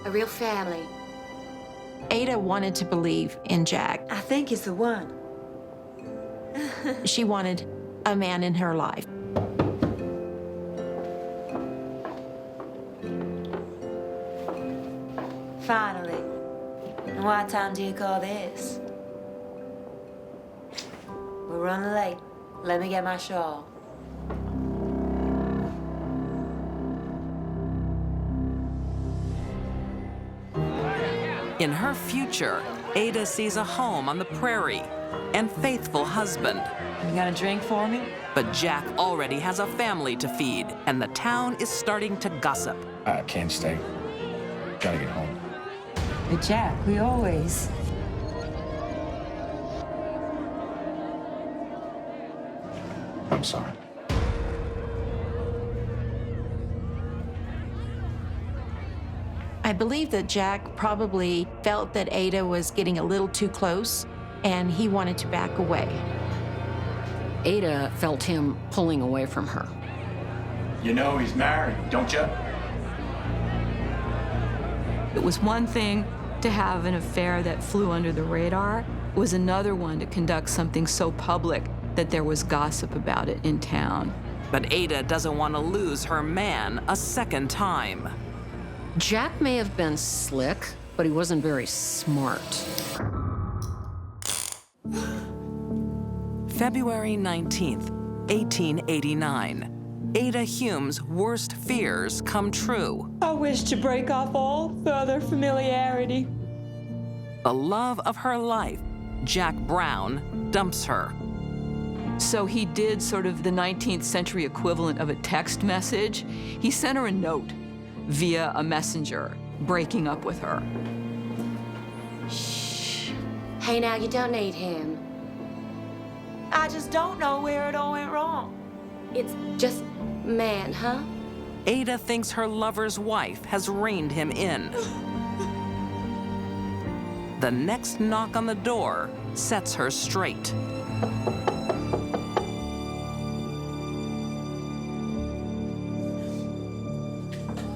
A real family. Ada wanted to believe in Jack. I think he's the one. She wanted a man in her life. Finally. And what time do you call this? We're running late. Let me get my shawl. In her future, Ada sees a home on the prairie and faithful husband. You got a drink for me? But Jack already has a family to feed, and the town is starting to gossip. I can't stay. Gotta get home. But Jack, we always... I'm sorry. I believe that Jack probably felt that Ada was getting a little too close, and he wanted to back away. Ada felt him pulling away from her. You know he's married, don't you? It was one thing to have an affair that flew under the radar. It was another one to conduct something so public that there was gossip about it in town. But Ada doesn't want to lose her man a second time. Jack may have been slick, but he wasn't very smart. February 19th, 1889. Ada Hume's worst fears come true. I wish to break off all further familiarity. The love of her life, Jack Brown, dumps her. So he did sort of the 19th century equivalent of a text message. He sent her a note via a messenger, breaking up with her. Shh. Hey, now, you don't need him. I just don't know where it all went wrong. It's just man, huh? Ada thinks her lover's wife has reined him in. The next knock on the door sets her straight.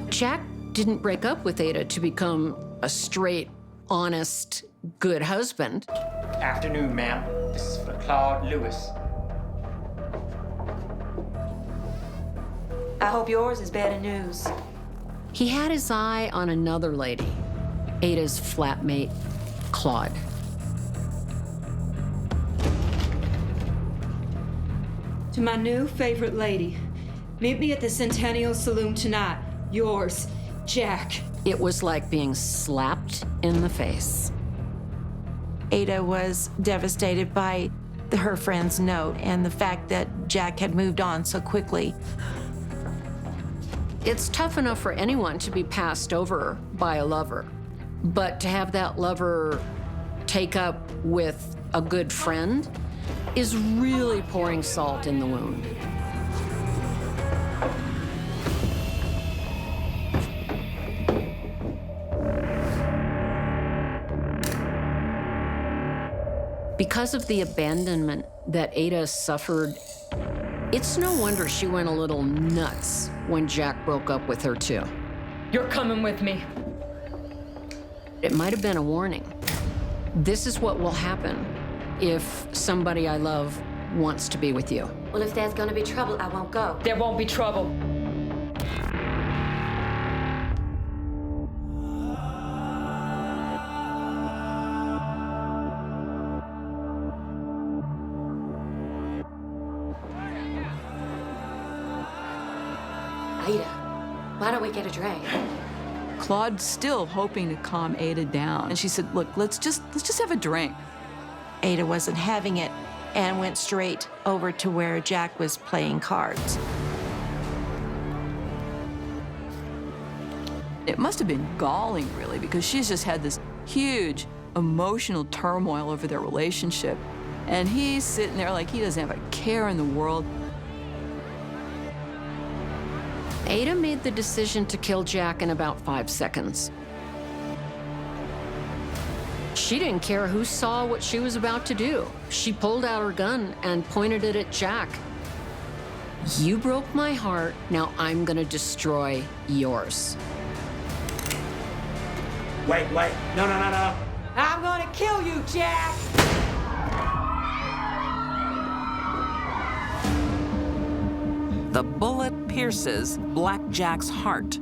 Jack didn't break up with Ada to become a straight, honest, good husband. Afternoon, ma'am. This is for Claude Lewis. I hope yours is better news. He had his eye on another lady, Ada's flatmate, Claude. To my new favorite lady, meet me at the Centennial Saloon tonight. Yours, Jack. It was like being slapped in the face. Ada was devastated by her friend's note and the fact that Jack had moved on so quickly. It's tough enough for anyone to be passed over by a lover, but to have that lover take up with a good friend is really pouring salt in the wound. Because of the abandonment that Ada suffered, it's no wonder she went a little nuts when Jack broke up with her, too. You're coming with me. It might have been a warning. This is what will happen if somebody I love wants to be with you. Well, if there's gonna be trouble, I won't go. There won't be trouble. Ada, why don't we get a drink? Claude's still hoping to calm Ada down. And she said, look, let's just have a drink. Ada wasn't having it and went straight over to where Jack was playing cards. It must have been galling, really, because she's just had this huge emotional turmoil over their relationship. And he's sitting there like he doesn't have a care in the world. Ada made the decision to kill Jack in about 5 seconds. She didn't care who saw what she was about to do. She pulled out her gun and pointed it at Jack. You broke my heart, now I'm gonna destroy yours. Wait, no. I'm gonna kill you, Jack! The bullet pierces Black Jack's heart.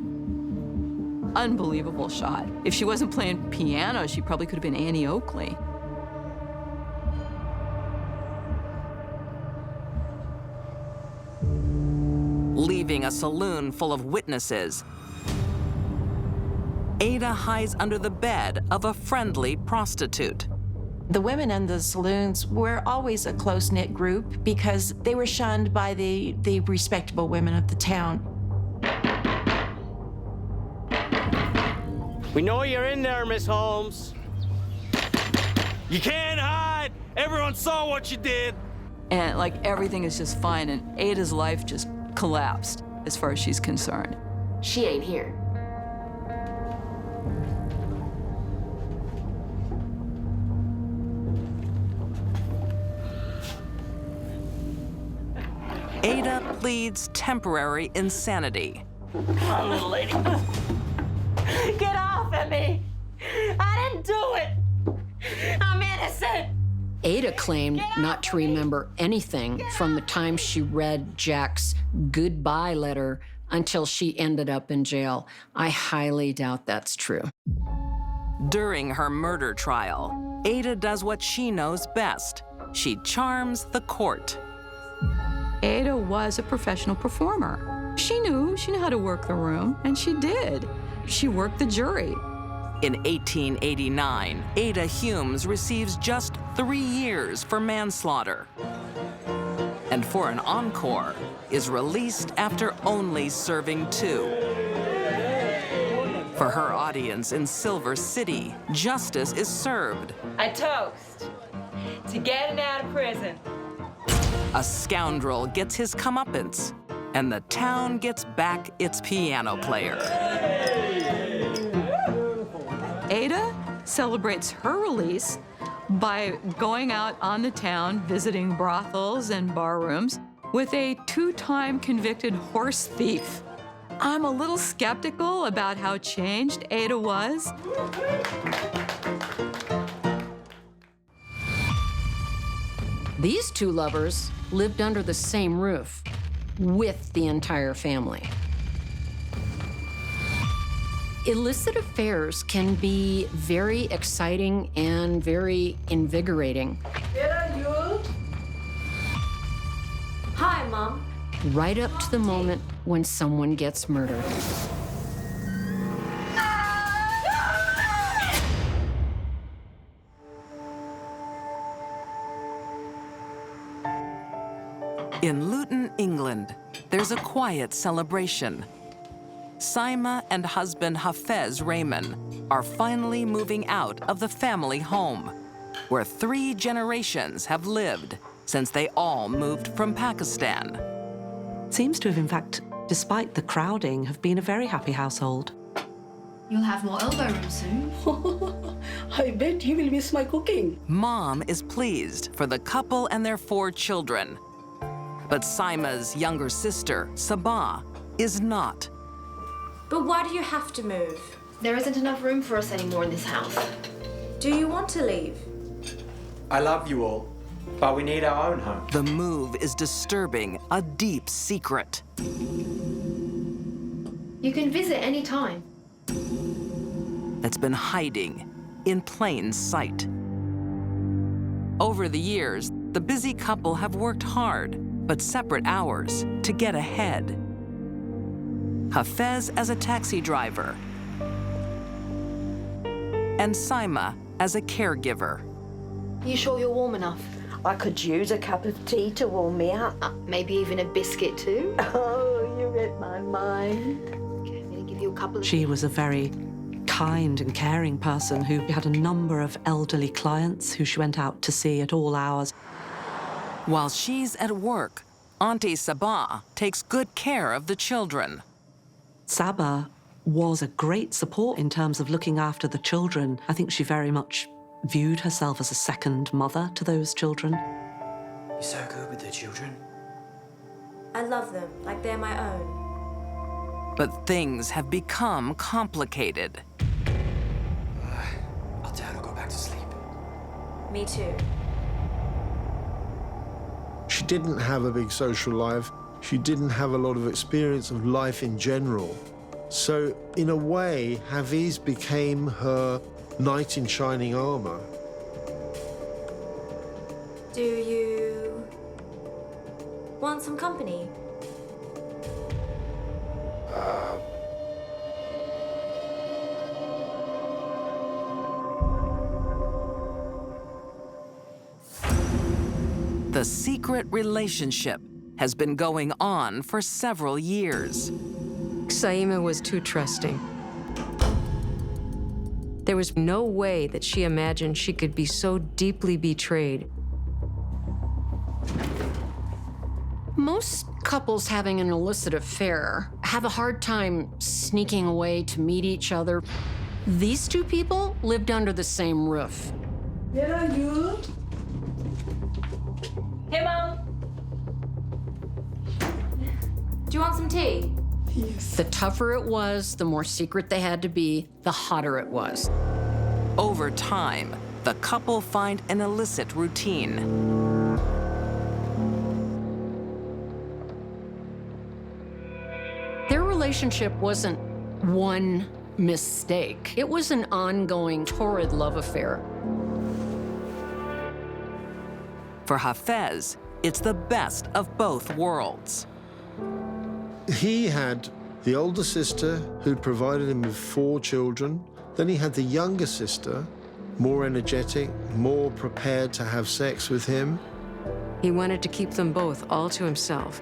Unbelievable shot. If she wasn't playing piano, she probably could have been Annie Oakley. Leaving a saloon full of witnesses, Ada hides under the bed of a friendly prostitute. The women in the saloons were always a close-knit group because they were shunned by the respectable women of the town. We know you're in there, Miss Holmes. You can't hide. Everyone saw what you did. And like everything is just fine, and Ada's life just collapsed as far as she's concerned. She ain't here. Ada pleads temporary insanity. Come on, little lady. Get off of me! I didn't do it! I'm innocent! Ada claimed not to remember anything from the time she read Jack's goodbye letter until she ended up in jail. I highly doubt that's true. During her murder trial, Ada does what she knows best. She charms the court. Ada was a professional performer. She knew how to work the room, and she did. She worked the jury. In 1889, Ada Humes receives just 3 years for manslaughter, and for an encore, is released after only serving 2. For her audience in Silver City, justice is served. I toast to getting out of prison. A scoundrel gets his comeuppance, and the town gets back its piano player. Ada celebrates her release by going out on the town, visiting brothels and bar rooms with a 2-time convicted horse thief. I'm a little skeptical about how changed Ada was. These 2 lovers lived under the same roof with the entire family. Illicit affairs can be very exciting and very invigorating. Where are you? Hi, Mom. Right up to the moment when someone gets murdered. In Luton, England, there's a quiet celebration. Saima and husband Hafez Rahman are finally moving out of the family home, where 3 generations have lived since they all moved from Pakistan. Seems to have, in fact, despite the crowding, have been a very happy household. You'll have more elbow room soon. I bet you will miss my cooking. Mom is pleased for the couple and their 4 children. But Saima's younger sister, Sabah, is not. But why do you have to move? There isn't enough room for us anymore in this house. Do you want to leave? I love you all, but we need our own home. The move is disturbing a deep secret. You can visit any time. That's been hiding in plain sight. Over the years, the busy couple have worked hard, but separate hours, to get ahead. Hafez as a taxi driver, and Saima as a caregiver. You sure you're warm enough? I could use a cup of tea to warm me up. Maybe even a biscuit too? Oh, you read my mind. Okay, I'm gonna give you couple of She was a very kind and caring person who had a number of elderly clients who she went out to see at all hours. While she's at work, Auntie Sabah takes good care of the children. Sabah was a great support in terms of looking after the children. I think she very much viewed herself as a second mother to those children. You're so good with the children. I love them like they're my own. But things have become complicated. I'll tell her to go back to sleep. Me too. She didn't have a big social life. She didn't have a lot of experience of life in general. So, in a way, Hafiz became her knight in shining armor. Do you want some company? The secret relationship has been going on for several years. Saima was too trusting. There was no way that she imagined she could be so deeply betrayed. Most couples having an illicit affair have a hard time sneaking away to meet each other. These two people lived under the same roof. Where are you? Hey, Mom. Do you want some tea? Yes. The tougher it was, the more secret they had to be, the hotter it was. Over time, the couple find an illicit routine. Their relationship wasn't one mistake. It was an ongoing, torrid love affair. For Hafez, it's the best of both worlds. He had the older sister who'd provided him with 4 children. Then he had the younger sister, more energetic, more prepared to have sex with him. He wanted to keep them both all to himself.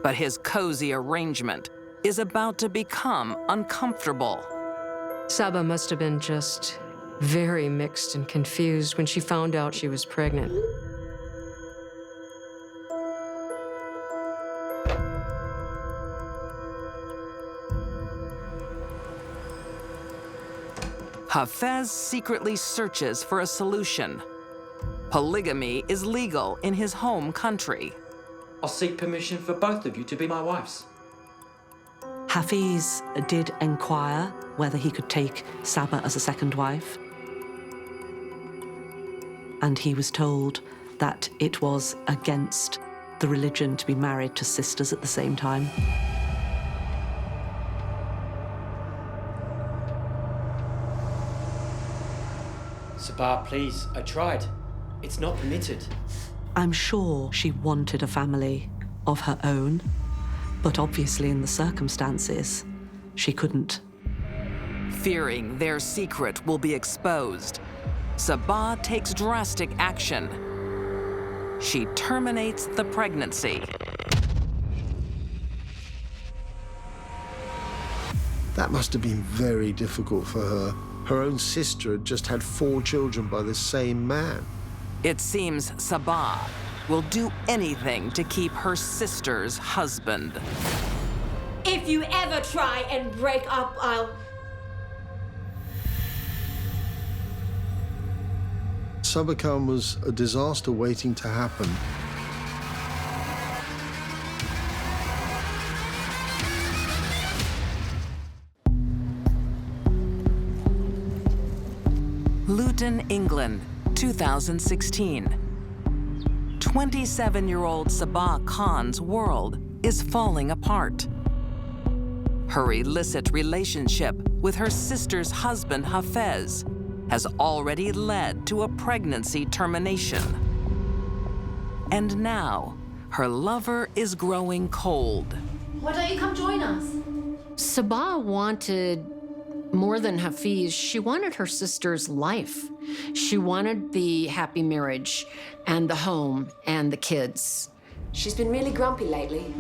But his cozy arrangement is about to become uncomfortable. Saba must have been just very mixed and confused when she found out she was pregnant. Hafez secretly searches for a solution. Polygamy is legal in his home country. I'll seek permission for both of you to be my wives. Hafiz did inquire whether he could take Saba as a second wife. And he was told that it was against the religion to be married to sisters at the same time. Sabah, please, I tried. It's not permitted. I'm sure she wanted a family of her own, but obviously in the circumstances, she couldn't. Fearing their secret will be exposed, Sabah takes drastic action. She terminates the pregnancy. That must have been very difficult for her. Her own sister had just had 4 children by the same man. It seems Sabah will do anything to keep her sister's husband. If you ever try and break up, I'll... Sabah Khan was a disaster waiting to happen. Luton, England, 2016. 27-year-old Sabah Khan's world is falling apart. Her illicit relationship with her sister's husband, Hafez, has already led to a pregnancy termination. And now, her lover is growing cold. Why don't you come join us? Sabah wanted more than Hafiz, she wanted her sister's life. She wanted the happy marriage and the home and the kids. She's been really grumpy lately.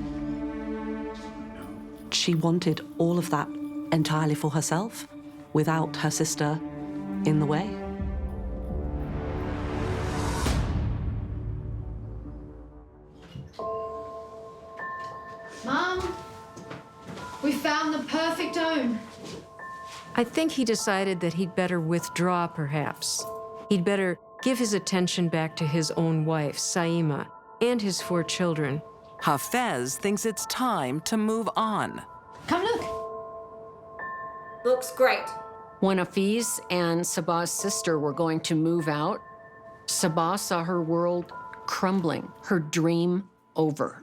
She wanted all of that entirely for herself, without her sister in the way. Mom, we found the perfect home. I think he decided that he'd better withdraw, perhaps. He'd better give his attention back to his own wife, Saima, and his 4 children. Hafez thinks it's time to move on. Come look. Looks great. When Hafiz and Sabah's sister were going to move out, Sabah saw her world crumbling, her dream over.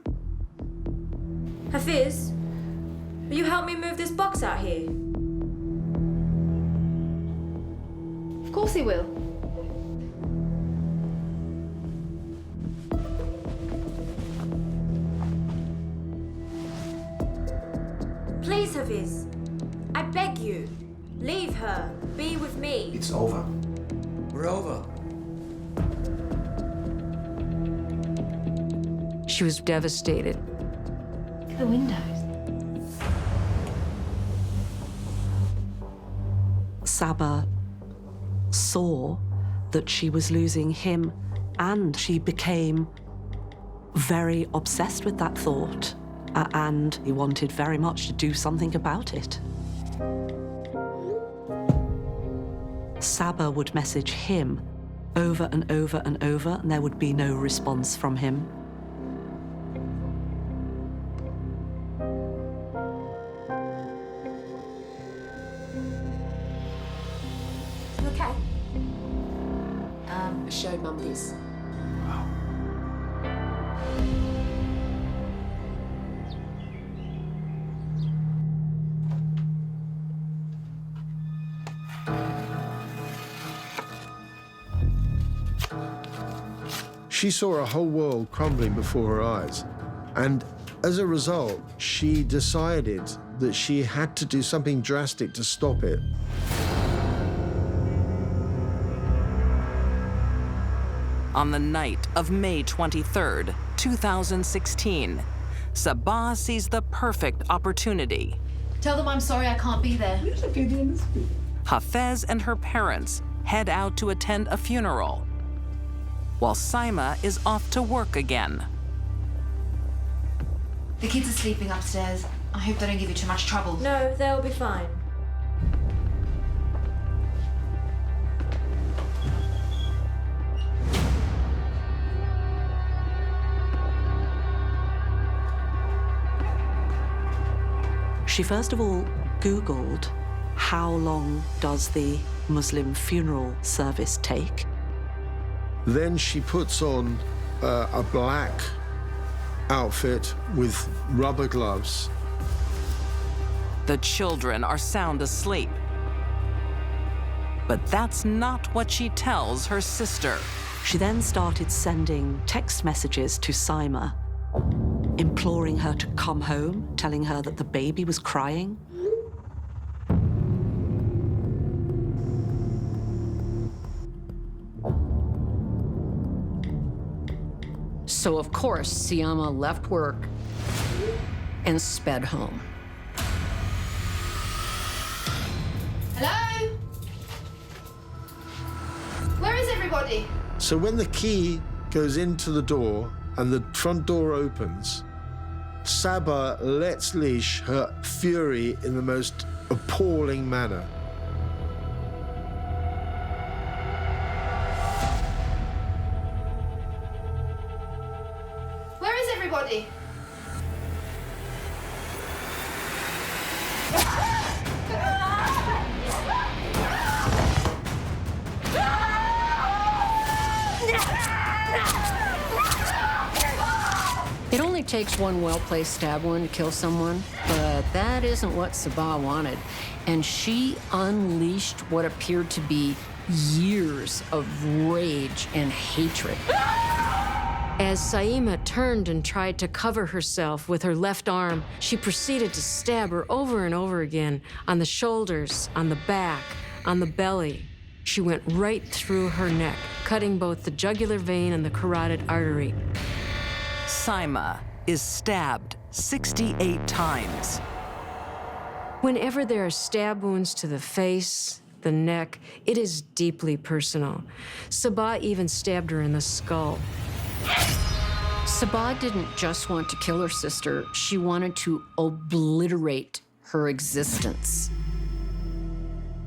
Hafiz, will you help me move this box out here? Of course he will. Please, Hafiz. I beg you. Leave her. Be with me. It's over. We're over. She was devastated. Look at the windows. Sabah saw that she was losing him, and she became very obsessed with that thought, and he wanted very much to do something about it. Sabah would message him over and over and over, and there would be no response from him. You okay? I showed Mum this. She saw a whole world crumbling before her eyes, and as a result, she decided that she had to do something drastic to stop it. On the night of May 23rd, 2016, Sabah sees the perfect opportunity. Tell them I'm sorry I can't be there. Hafez and her parents head out to attend a funeral, while Saima is off to work again. The kids are sleeping upstairs. I hope they don't give you too much trouble. No, they'll be fine. She first of all Googled, how long does the Muslim funeral service take? Then she puts on a black outfit with rubber gloves. The children are sound asleep. But that's not what she tells her sister. She then started sending text messages to Saima, imploring her to come home, telling her that the baby was crying. So, of course, Siama left work and sped home. Hello? Where is everybody? So when the key goes into the door and the front door opens, Sabah lets leash her fury in the most appalling manner. Where is everybody? It only takes one well-placed stab wound to kill someone, but that isn't what Sabah wanted. And she unleashed what appeared to be years of rage and hatred. As Saima turned and tried to cover herself with her left arm, she proceeded to stab her over and over again on the shoulders, on the back, on the belly. She went right through her neck, cutting both the jugular vein and the carotid artery. Saima is stabbed 68 times. Whenever there are stab wounds to the face, the neck, it is deeply personal. Sabah even stabbed her in the skull. Sabah didn't just want to kill her sister, she wanted to obliterate her existence.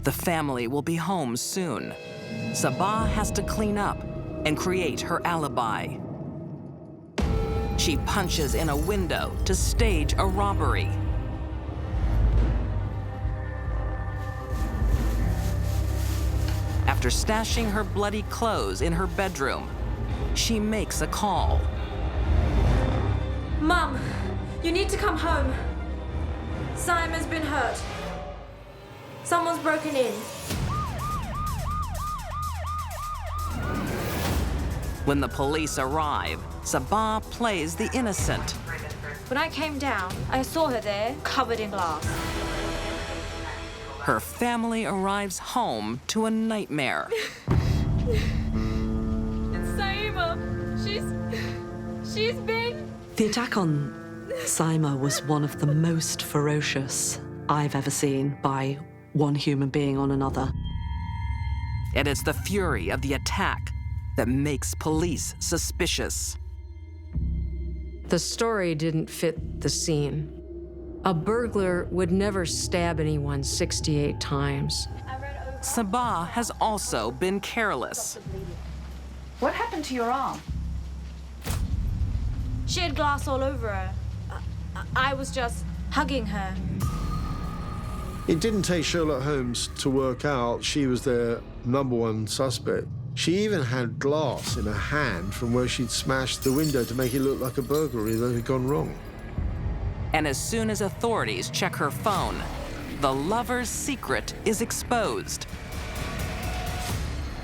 The family will be home soon. Sabah has to clean up and create her alibi. She punches in a window to stage a robbery. After stashing her bloody clothes in her bedroom, she makes a call. Mum, you need to come home. Saima's been hurt. Someone's broken in. When the police arrive, Sabah plays the innocent. When I came down, I saw her there, covered in glass. Her family arrives home to a nightmare. It's Saima. She's been... The attack on Saima was one of the most ferocious I've ever seen by one human being on another. And it's the fury of the attack that makes police suspicious. The story didn't fit the scene. A burglar would never stab anyone 68 times. Sabah has also been careless. What happened to your arm? She had glass all over her. I was just hugging her. It didn't take Sherlock Holmes to work out she was their #1 suspect. She even had glass in her hand from where she'd smashed the window to make it look like a burglary that had gone wrong. And as soon as authorities check her phone, the lover's secret is exposed.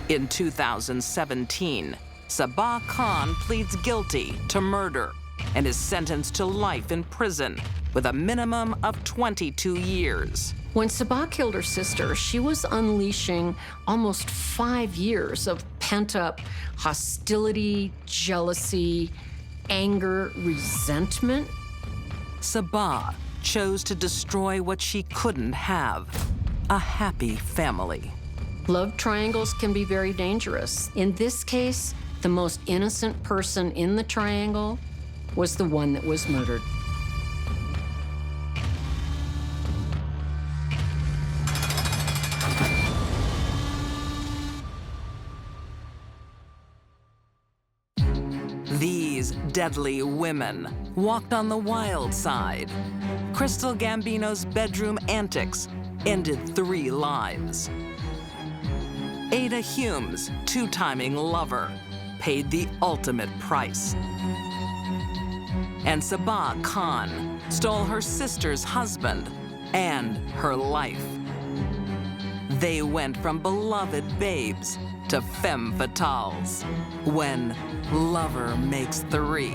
In 2017, Sabah Khan pleads guilty to murder and is sentenced to life in prison with a minimum of 22 years. When Sabah killed her sister, she was unleashing almost 5 years of pent-up hostility, jealousy, anger, resentment. Sabah chose to destroy what she couldn't have, a happy family. Love triangles can be very dangerous. In this case, the most innocent person in the triangle was the one that was murdered. These deadly women walked on the wild side. Crystal Gambino's bedroom antics ended 3 lives. Ada Hume's 2-timing lover paid the ultimate price. And Sabah Khan stole her sister's husband and her life. They went from beloved babes to femme fatales when lover makes 3.